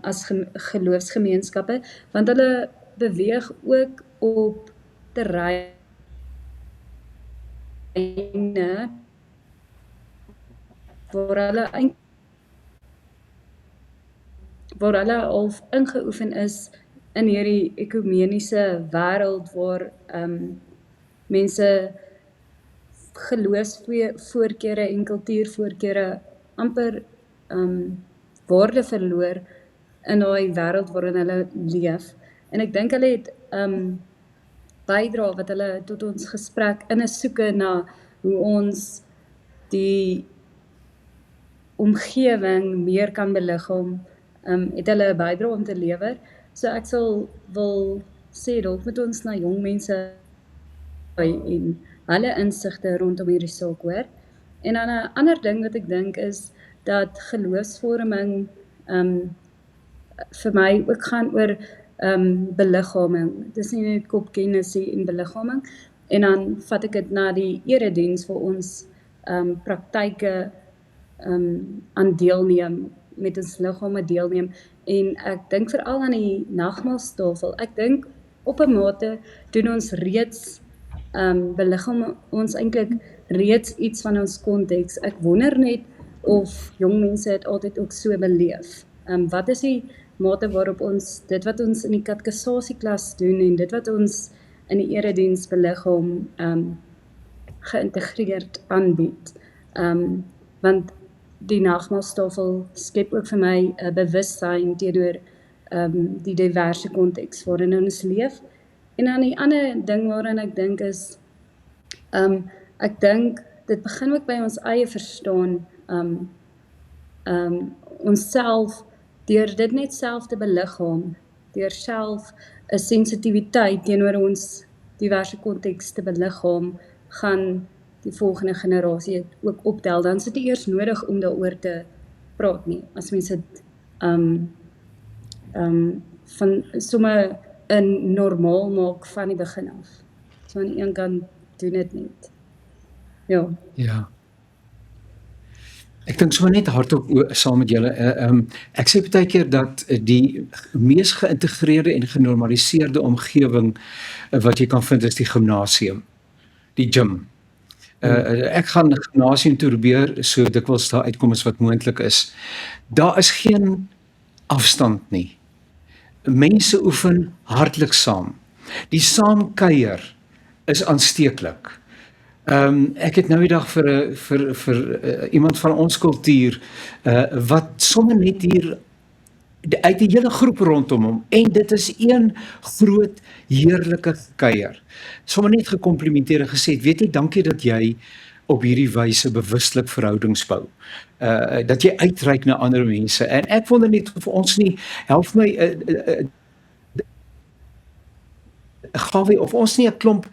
as geloofsgemeenskappe, want hulle beweeg ook op terreine waar hulle al ingeoefen is in hierdie ekumeniese wêreld waar mense geloofsvoorkeure en kultuurvoorkeure amper waarde verloor in daai wêreld waarin hulle leef. En ek dink hulle het bydra wat hulle tot ons gesprek in 'n soeke na hoe ons die omgewing meer kan beliggaam, het hulle 'n bydra om te lewer. So ek wil sê dalk moet ons na jong mense en hulle insigte rondom hierdie saak hoor. En dan 'n ander ding wat ek dink is dat geloofsvorming vir my ook gaan oor beliggaaming. Dis nie net kopkennis en beliggaaming. En dan vat ek dit na die erediens waar ons praktyke aan deelneem, met ons liggame deelneem. En ek dink veral aan die nagmaalstafel. Ek dink op 'n mate doen ons reeds beliggaam ons eintlik reeds iets van ons konteks. Ek wonder net of jong mense dit altyd ook so beleef. Wat is die mate waarop ons dit wat ons in die katekisasieklas doen en dit wat ons in die erediens beliggaam geïntegreerd aanbied. Want die nagmaalstafel skep ook vir my 'n bewustheid teenoor die diverse konteks waarin ons leef. En dan die ander ding waaraan ek dink is, ek dink dit begin ook by ons eie verstaan, onsself, deur dit net self te beliggaam, deur self 'n sensitiwiteit teenoor ons diverse konteks te beliggaam, gaan die volgende generasie het ook optel. Dan is dit nie eers nodig om daaroor te praat nie, as mens dit van sommer 'n normaal maak van die begin af. So aan die een kant doen dit net. Ja.
Ja. Ek dink sommer net hardop saam met julle. Ek sê baie keer dat die mees geïntegreerde en genormaliseerde omgewing wat jy kan vind is die gimnasium, die gym. Ek gaan die gimnasium toe probeer so dikwels daar uitkom as wat moontlik is. Daar is geen afstand nie. Mense oefen hartlik saam. Die saamkuier is aansteeklik. Ek het nou die dag vir iemand van ons kultuur wat sommer net hier uit die hele groep rondom hom, en dit is een groot heerlike kuier. Sommer net gekomplimenteer en gesê, weet jy, dankie dat jy op hierdie wyse bewustelik verhoudings bou. Dat jy uitreik na ander mense. En ek wonder net of ons nie, help my, Gawie, of ons nie 'n klomp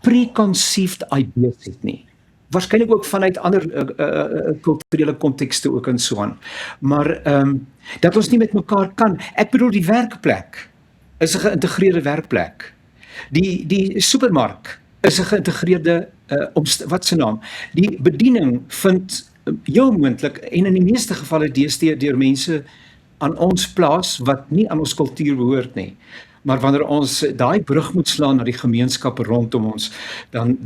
preconceived ideas het nie. Waarskynlik ook vanuit ander kulturele kontekste ook en so aan. Maar dat ons nie met mekaar kan. Ek bedoel die werkplek is 'n geïntegreerde werkplek. Die supermark is 'n geïntegreerde wat se naam? Die bediening vind heel moontlik en in die meeste gevalle deesdae deur mense aan ons plaas wat nie aan ons kultuur behoort nie. Maar wanneer ons daai brug moet slaan na die gemeenskap rondom ons, dan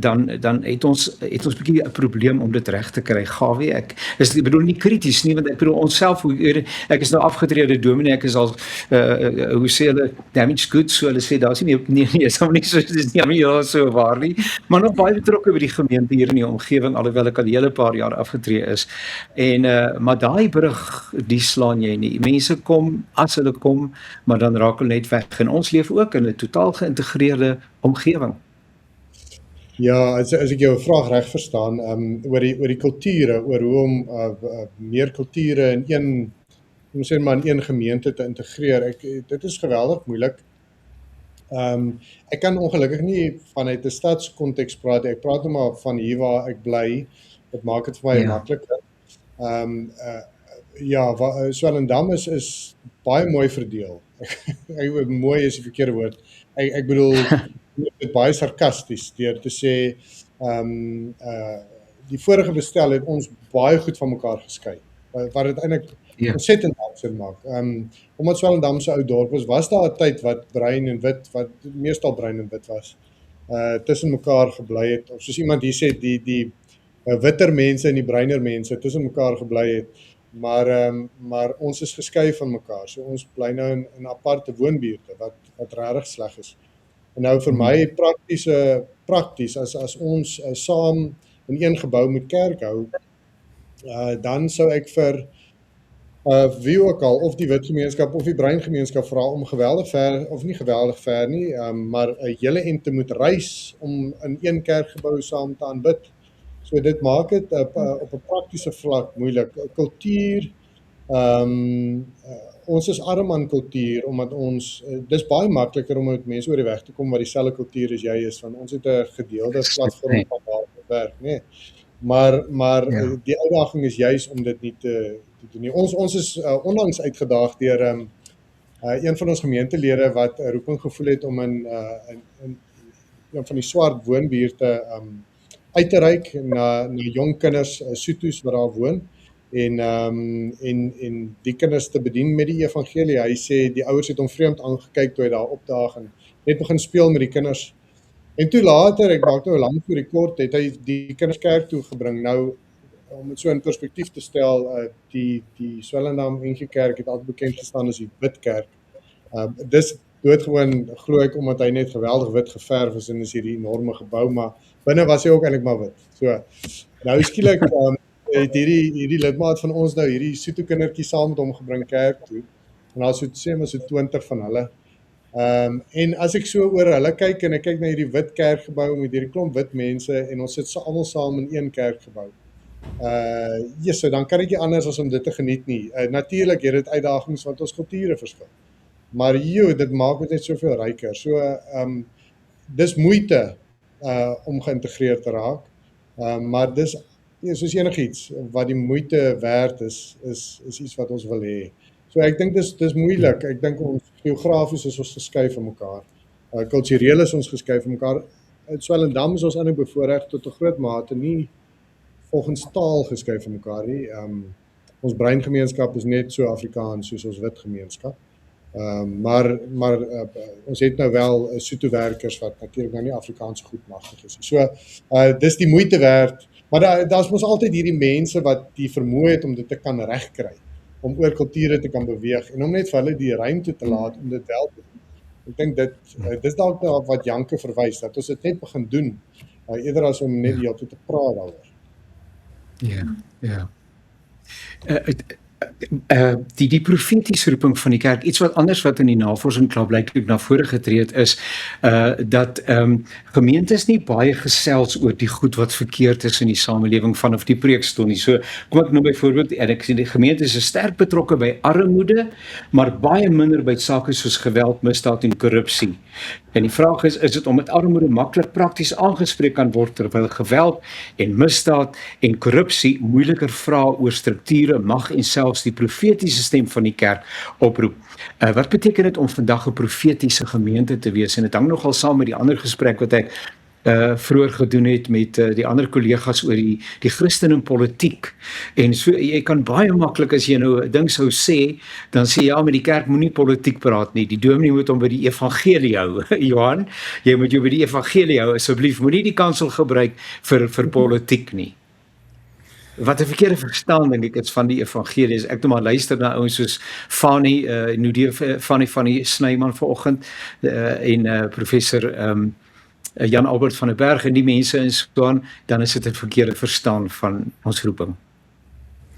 het ons bietjie 'n probleem om dit reg te kry. Gawie, ek bedoel nie krities nie, want ek bedoel onsself, ek is nou afgetrede dominee, ek is al hoe sê hulle, damaged goods, so hulle sê daar is nie is hom nie so, dis nie meer so waar nie, maar nog baie betrokke by die gemeente hier in die omgewing, alhoewel ek al 'n hele paar jaar afgetree is. En maar daai brug, die slaan jy nie. Mense kom as hulle kom, maar dan raak hulle net weg. En ons leef ook in 'n totaal geïntegreerde omgewing.
Ja, as ek jou vraag reg verstaan, oor die kulture, oor hoe om meer kulture in een, kom ons sê maar in een gemeente te integreer, dit is geweldig moeilik. Ek kan ongelukkig nie vanuit 'n stadskonteks praat, ek praat net maar van hier waar ek bly, dit maak dit vir my
Ja.
makliker. Ja, Swellendam is baie mooi verdeel. Mooi is die verkeerde woord. Ek bedoel dit baie sarkasties deur te sê die vorige bestel het ons baie goed van mekaar geskei. Wat dit eintlik
Ja.
ontsettend hartseer maak. Omdat Swellendam so ou dorp was daar 'n tyd wat bruin en wit, wat meestal bruin en wit was, tussen mekaar gebly het. Of soos iemand hier sê, die witter mense en die bruiner mense tussen mekaar gebly het. Maar ons is geskei van mekaar. So ons bly nou in aparte woonbuurte wat regtig sleg is. En nou vir my prakties as ons saam in een gebou met kerk hou, dan sou ek vir wie ook al, of die wit gemeenskap of die bruin gemeenskap vra om geweldig ver, of nie geweldig ver nie, maar 'n hele en te moet reis om in een kerkgebou saam te aanbid. So dit maak dit op 'n praktiese vlak moeilik. Kultuur, ons is arm aan kultuur omdat ons dis baie makliker om met mense oor die weg te kom wat dieselfde kultuur as jy is, want ons het 'n gedeelde platform van waar ons werk, nee. Maar
Ja.
die uitdaging is juis om dit nie te doen nie. Ons is onlangs uitgedaag deur een van ons gemeentelede wat 'n roeping gevoel het om in een van die swart woonbuurte uit te reik na jong kinders, Soetos wat daar woon, en die kinders te bedien met die evangelie. Hy sê die ouers het hom vreemd aangekyk toe hy daar opdaag en net begin speel met die kinders. En toe later, ek maak nou 'n lang storie kort, het hy die kinders kerk toe gebring. Nou, om dit so in perspektief te stel, die Swellendam NG Kerk het altyd bekend gestaan as die wit kerk. Dis doodgewoon, glo ek, omdat hy net geweldig wit geverf is en is hierdie enorme gebou, maar binne was hy ook eintlik maar wit. So, nou skielik het hierdie lidmaat van ons nou hierdie Sotho kindertjie saam met hom gebring kerk toe. En daar so sê maar so 20 van hulle. En as ek so oor hulle kyk en ek kyk na hierdie wit kerkgebou met hierdie klomp wit mense en ons sit almal saam in een kerkgebou. So dan kan ek nie anders as om dit te geniet nie. Natuurlik het dit uitdagings want ons kulture verskil. Maar dit maak dit net soveel ryker. So dis moeite om geïntegreer te raak. Maar dis soos enigiets wat die moeite werd is iets wat ons wil hê. So ek dink dis moeilik. Ek dink ons geografies is ons geskei van mekaar. Kultureel is ons geskei van mekaar. In Swellendam is ons eintlik bevoordeel tot 'n groot mate nie volgens taal geskei van mekaar nie. Ons bruin gemeenskap is net so Afrikaans soos ons wit gemeenskap. Maar ons het nou wel Sotho werkers wat natuurlik nou nie Afrikaans goed magtig is. So dis die moeite werd, maar daar's mos altyd hierdie mense wat die vermoë het om dit te kan regkry, om oor kulture te kan beweeg en om net vir hulle die ruimte te laat om dit wel te doen. Ek dink dis dalk nou wat Janke verwys, dat ons dit net begin doen, eerder as om net die hele tyd te praat daaroor.
Ja. Die profetiese roeping van die kerk, iets wat anders wat in die navorsing klaarblyklik na vore getree het, is dat gemeentes nie baie gesels oor die goed wat verkeerd is in die samelewing vanaf die preekstoel nie. So kom ek nou byvoorbeeld, en ek sien die gemeente is sterk betrokke by armoede, maar baie minder by sake soos geweld, misdaad en korrupsie. En die vraag is dit omdat armoede maklik prakties aangespreek kan word, terwyl geweld en misdaad en korrupsie moeiliker vra oor strukture, mag en selfs die profetiese stem van die kerk oproep. Wat beteken dit om vandag 'n profetiese gemeente te wees? En dit hang nogal saam met die ander gesprek wat ek vroeër gedoen het met die ander kollegas oor die Christen in politiek. En so, jy kan baie maklik, as jy nou 'n ding sou sê, dan sê ja, met die kerk moenie politiek praat nie. Die dominee moet hom by die evangelie hou. Johan, jy moet jou by die evangelie hou, asseblief. Moenie die kansel gebruik vir politiek nie. Wat 'n verkeerde verstaan dink ek is van die evangelie is. Ek het maar luister na ouens soos Fanny, Fanny van die Snyman vanoggend en professor Jan Albert van der Berg en die mense in Swaan, dan is dit 'n verkeerde verstaan van ons roeping.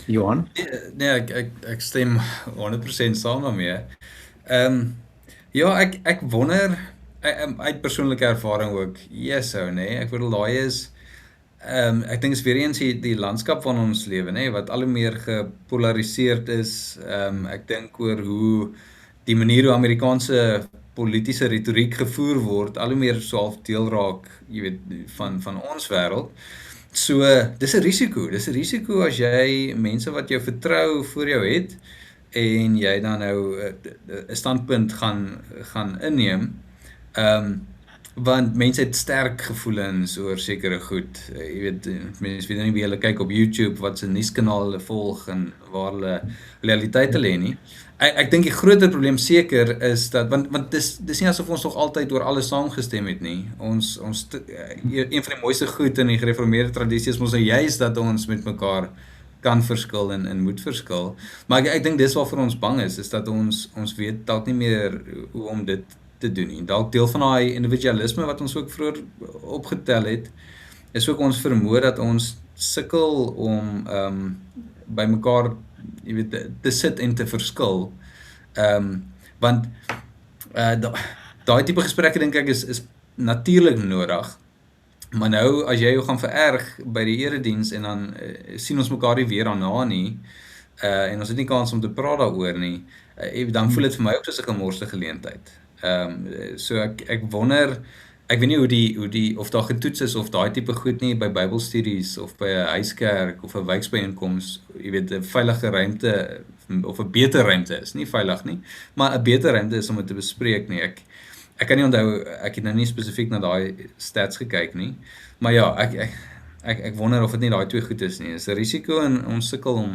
Johan?
Nee, ek stem 100% saam daarmee. Ja, ek wonder, uit persoonlike ervaring ook, yes ou, nee, ek bedoel daai is ek dink is weer eens die landskap waarin ons lewe, nê, wat al hoe meer gepolariseerd is. Ek dink oor hoe die manier hoe Amerikaanse politiese retoriek gevoer word, al hoe meer so half deel raak, jy weet, van ons wêreld. So, dis 'n risiko. Dis 'n risiko as jy mense wat jou vertrou voor jou het en jy dan nou 'n standpunt gaan inneem. Want mense het sterk gevoelens oor sekere goed. Jy weet, mense weet nie wie hulle kyk op YouTube, wat se nuuskanaal hulle volg en waar hulle loyaliteit lê nie. Ek dink die groter probleem seker is dat want dis nie asof ons nog altyd oor alles saamgestem het nie. Ons een van die mooiste goed in die gereformeerde tradisie is mos nou juist dat ons met mekaar kan verskil en moet verskil. Maar ek dink dis waarvoor ons bang is dat ons weet dalk nie meer hoe om dit te doen nie. Dalk deel van daai individualisme wat ons ook vroeër opgetel het, is ook ons vermoë dat ons sukkel om by mekaar, jy weet, te sit en te verskil. Want daai tipe gesprekke dink ek is natuurlik nodig. Maar nou as jy jou gaan vererg by die erediens en dan sien ons mekaar nie weer daarna nie, en ons het nie kans om te praat daaroor nie, dan voel dit vir my ook soos 'n gemorste geleentheid. So ek wonder, ek weet nie hoe die of daar getoets is of daai tipe goed nie by Bybelstudies of by 'n huiskerk of 'n wijkbyeenkoms, jy weet, 'n veilige ruimte of 'n beter ruimte is, nie veilig nie, maar 'n beter ruimte is om dit te bespreek nie. Ek kan nie onthou, ek het nou nie spesifiek na daai stats gekyk nie, maar ja, ek wonder of dit nie daai twee goed is nie. Is 'n risiko en ons sukkel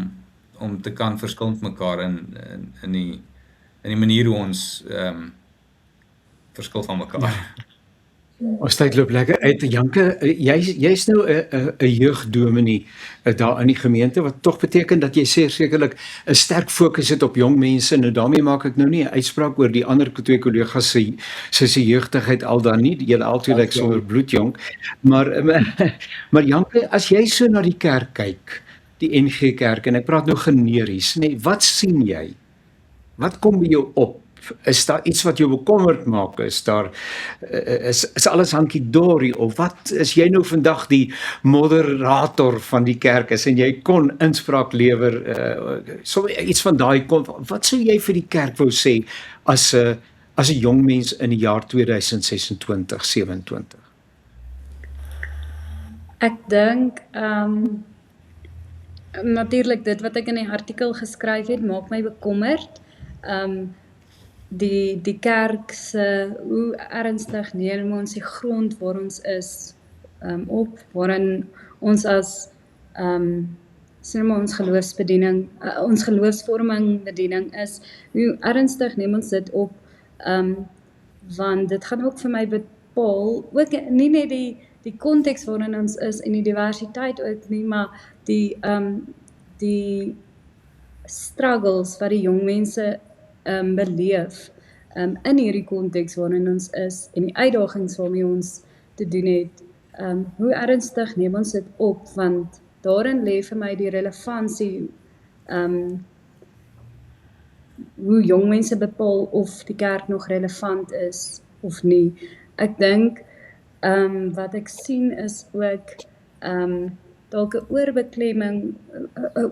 om te kan verskil met mekaar in die manier hoe ons verskil van mekaar.
Ons tyd loop lekker uit. Janke, jy's nou 'n jeugdominee daar in die gemeente, wat tog beteken dat jy sekerlik 'n sterk fokus het op jong mense, en daarmee maak ek nou nie 'n uitspraak oor die ander twee kollegas se jeugdigheid al dan nie, julle albei lyk sommer bloedjong, maar Janke, as jy so na die kerk kyk, die NG Kerk, en ek praat nou generies, nee, wat sien jy? Wat kom by jou op? Is daar iets wat jou bekommerd maak? Is alles hankie-dorie, of wat is jy nou vandag die moderator van die kerk is en jy kon inspraak lewer, iets van daai kon, wat sou jy vir die kerk wou sê as 'n jong mens in die jaar 2026-27?
Ek dink natuurlik dit wat ek in die artikel geskryf het, maak my bekommerd. Die kerk se, hoe ernstig neem ons die grond waar ons is op, waarin ons as ons geloofsbediening, ons geloofsvorming bediening is, hoe ernstig neem ons dit op, want dit gaan ook vir my bepaal, ook nie net die konteks waarin ons is en die diversiteit ook nie, maar die struggles wat die jong mense beleef in hierdie konteks waarin ons is en die uitdagings waarmee ons te doen het, hoe ernstig neem ons dit op, want daarin lê vir my die relevantie, hoe jong mense bepaal of die kerk nog relevant is of nie. Ek dink wat ek sien is ook dalk 'n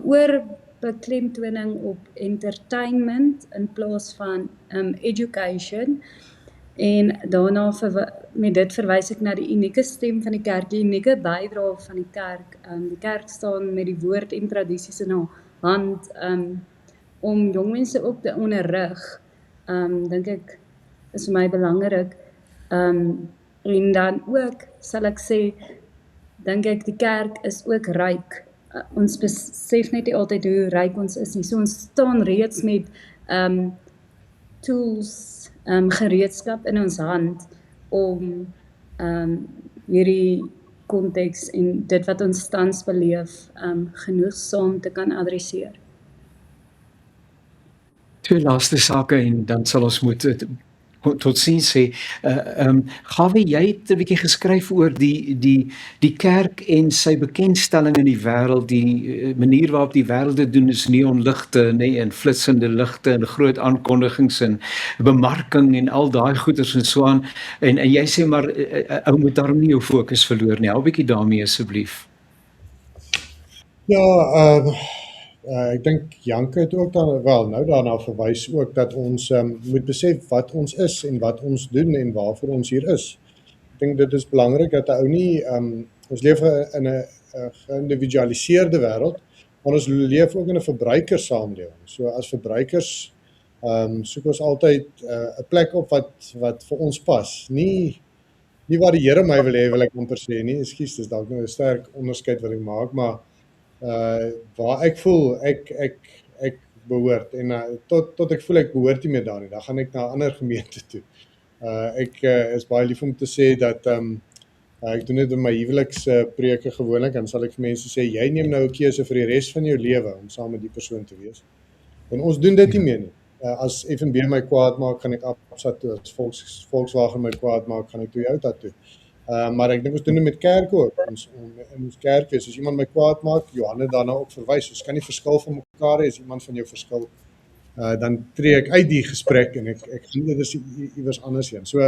oorbeklemtoning op entertainment in plaas van education, en daarna met dit verwys ek na die unieke stem van die kerk, die unieke bydrae van die kerk. Die kerk staan met die woord en tradisies in haar hand, om jong mense ook te onderrig, dink ek is vir my belangrik, en dan ook sal ek sê, dink ek die kerk is ook ryk. Ons besef net nie altyd hoe ryk ons is nie. So ons staan reeds met tools, gereedskap in ons hand om hierdie konteks en dit wat ons tans beleef genoegsaam te kan adresseer.
Twee laaste sake en dan sal ons moet Totsiens sê. Gawie, jy het 'n bietjie geskryf oor die kerk en sy bekendstelling in die wêreld, die manier waarop die wêreld dit doen is neonligte, nê, en flitsende ligte en groot aankondigings en bemarking en al daai goeders en so aan. En jy sê maar ou moet daarom nie jou fokus verloor nie. Hou 'n bietjie daarmee asseblief.
Ja, ek dink Janke het ook nou daarna verwys ook dat ons moet besef wat ons is en wat ons doen en waarvoor ons hier is. Ek dink dit is belangrik dat 'n ou nie ons leef in 'n geïndividualiseerde wêreld, maar ons leef ook in 'n verbruikerssamelewing. So as verbruikers soek ons altyd 'n plek op wat vir ons pas. Nie waar die Here my wil hê, wil ek amper sê nie. Ekskuus, dis dalk nou 'n sterk onderskeid wat ek maak, maar waar ek voel ek behoort en tot ek voel ek behoort nie meer daar nie, dan gaan ek na 'n ander gemeente toe. Ek is baie lief om te sê dat ek doen dit in my huwelikspreke gewoonlik, dan sal ek vir mense sê jy neem nou 'n keuse vir die res van jou lewe om saam met die persoon te wees. En ons doen dit nie meer nie. As FNB my kwaad maak, gaan ek Absa toe. As Volkswagen my kwaad maak, gaan ek Toyota toe. Maar ek dink ons doen dit met kerk ook. In ons kerk wees, as iemand my kwaad maak, Johanne daarna ook verwys. Ons kan nie verskil van mekaar hê, as iemand van jou verskil, dan tree ek uit die gesprek en ek gaan dit iewers anders heen. So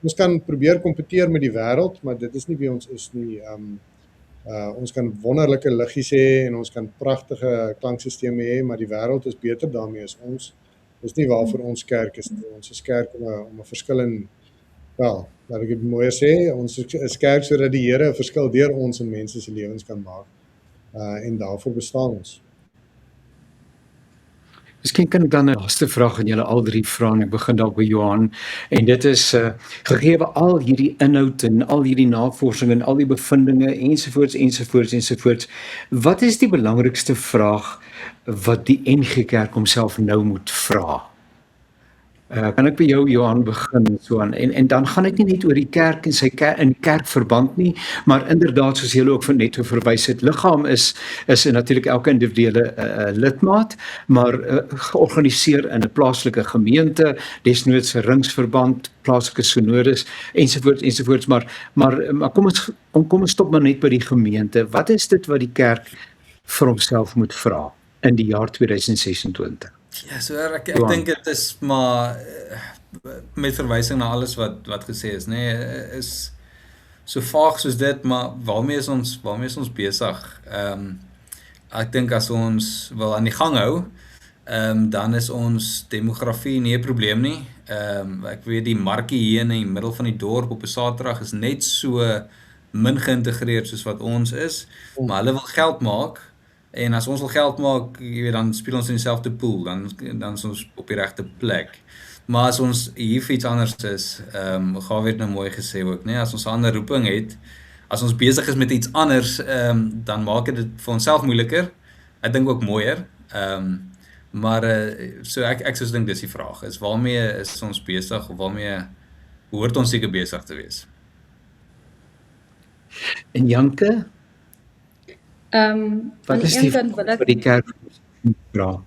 ons kan probeer kompeteer met die wêreld, maar dit is nie wie ons is nie. Ons kan wonderlike liggies hê en ons kan pragtige klankstelsels hê, maar die wêreld is beter daarmee as ons. Dis nie waarvoor ons kerk is nie. Ons is kerk om 'n verskil in, wel, laat ek dit mooier sê, ons is kerk sodat die Here 'n verskil deur ons in mense se lewens kan maak. En daarvoor bestaan ons.
Miskien kan ek dan 'n laaste vraag aan julle al drie vra en ek begin dalk by Johan. En dit is gegee al hierdie inhoud en al hierdie navorsing en al die bevindinge ensovoorts. Wat is die belangrikste vraag wat die NG Kerk homself nou moet vra? Kan ek by jou, Johan, begin so aan? En dan gaan ek nie net oor die kerk en in die kerkverband nie, maar inderdaad, soos julle ook net verwys het, liggaam is natuurlik elke individuele lidmaat, maar georganiseer in 'n plaaslike gemeente, desnoods 'n ringsverband, plaaslike synodes, ensovoorts, maar kom ons stop maar net by die gemeente. Wat is dit wat die kerk vir homself moet vra in die jaar 2026?
Ja, so ek dink dit is maar met verwysing na alles wat gesê is, nê, is so vaag soos dit, maar waarmee is ons besig? Ek dink as ons wil aan die gang hou, dan is ons demografie nie 'n probleem nie. Ek weet die markie hier in die middel van die dorp op 'n Saterdag is net so min geïntegreer soos wat ons is, maar hulle wil geld maak. En as ons wil geld maak, jy weet, dan speel ons in dieselfde pool, dan is ons op die regte plek. Maar as ons hier vir iets anders is, Gawie het nou mooi gesê ook, nee, as ons 'n ander roeping het, as ons besig is met iets anders, dan maak dit vir onsself moeiliker. Ek dink ook mooier. Maar so ek soos dink dis die vraag, is waarmee is ons besig of waarmee behoort ons seker besig te wees?
En Janke? Wat is die vir die kerk vra?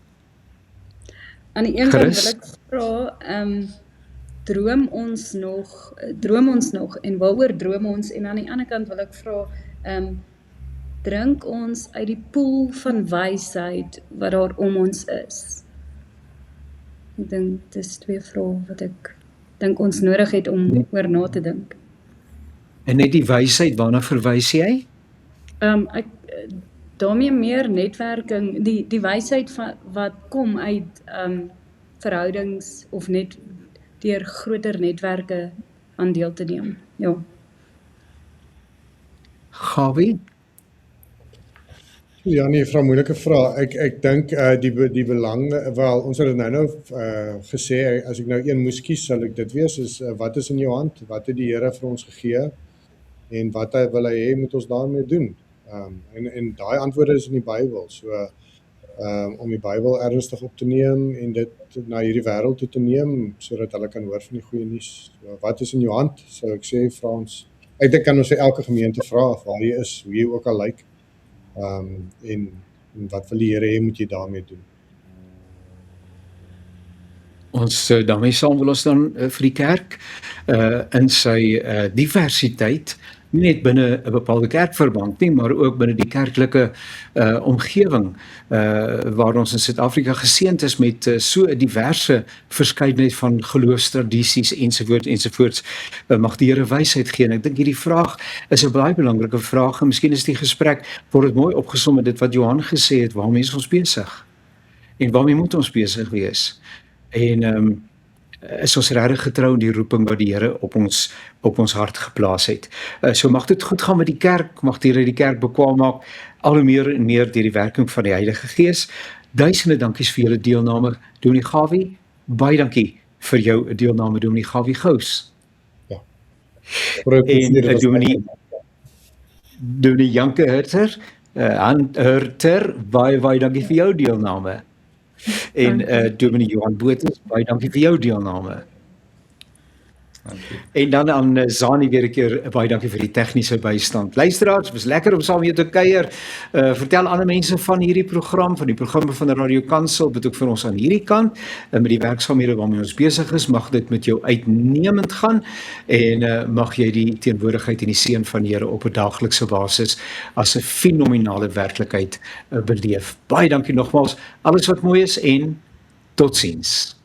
Aan die een kant wil ek vra, droom ons nog en waaroor droom ons, en aan die ander kant wil ek vra, drink ons uit die poel van wysheid wat daar om ons is? Ek dink dis twee vrae wat ek dink ons nodig het om oor na te dink.
En net die wysheid, waarna verwys jy?
Ek daarmee meer netwerking, die wysheid wat kom uit verhoudings of net deur groter netwerke aan deel te neem. Ja.
Gawie?
Ja, nee, vra moeilike vraag. Ek dink die belang, wel, ons het dit nou gesê, as ek nou een moes kies, sal ek dit wees, is wat is in jou hand, wat het die Here vir ons gegee, en wat wil hy hê moet ons daarmee doen? En daai antwoorde is in die Bybel, so om die Bybel ernstig op te neem en dit na hierdie wêreld toe te neem, sodat hulle kan hoor van die goeie nuus. So, wat is in jou hand, sou ek sê, vra ons. Ek dink kan ons vir elke gemeente vra, waar jy is, hoe jy ook al lyk, en wat wil die Here hê moet jy daarmee doen?
Ons daarmee saam wil ons dan vir die kerk in sy diversiteit, nie net binne 'n bepaalde kerkverband nie, maar ook binne die kerklike omgewing waar ons in Suid-Afrika geseënd is met so 'n diverse verskeidenheid van geloofstradisies ensovoorts. Mag die Here wysheid gee. En ek dink hierdie vraag is 'n baie belangrike vraag en miskien is die gesprek word dit mooi opgesom met dit wat Johan gesê het, waarmee is ons besig? En waarmee moet ons besig wees? En is ons regtig getrou in die roeping wat die Here op ons hart geplaas het. So mag dit goed gaan met die kerk, mag die Here die kerk bekwaam maak, al hoe meer en meer deur die werking van die Heilige Gees. Duisende dankies vir julle deelname. Dominee Gawie, baie dankie vir jou deelname, Dominee Gawie Gous.
Ja.
En Dominee Janke Hurter, baie dankie vir jou deelname. En Dominee Johan Botha, baie dankie vir jou deelname.
Dankie.
En dan aan Zani weer 'n keer baie dankie vir die tegniese bystand. Luisteraars, was lekker om saam met jou te kuier. Vertel ander mense van hierdie program, van die programme van die Radio Kansel, dit ook vir ons aan hierdie kant. Met die werksaamhede waarmee ons besig is, mag dit met jou uitnemend gaan en mag jy die teenwoordigheid en die seën van die Here op 'n daaglikse basis as 'n fenominale werklikheid beleef. Baie dankie nogmaals. Alles wat mooi is en totsiens.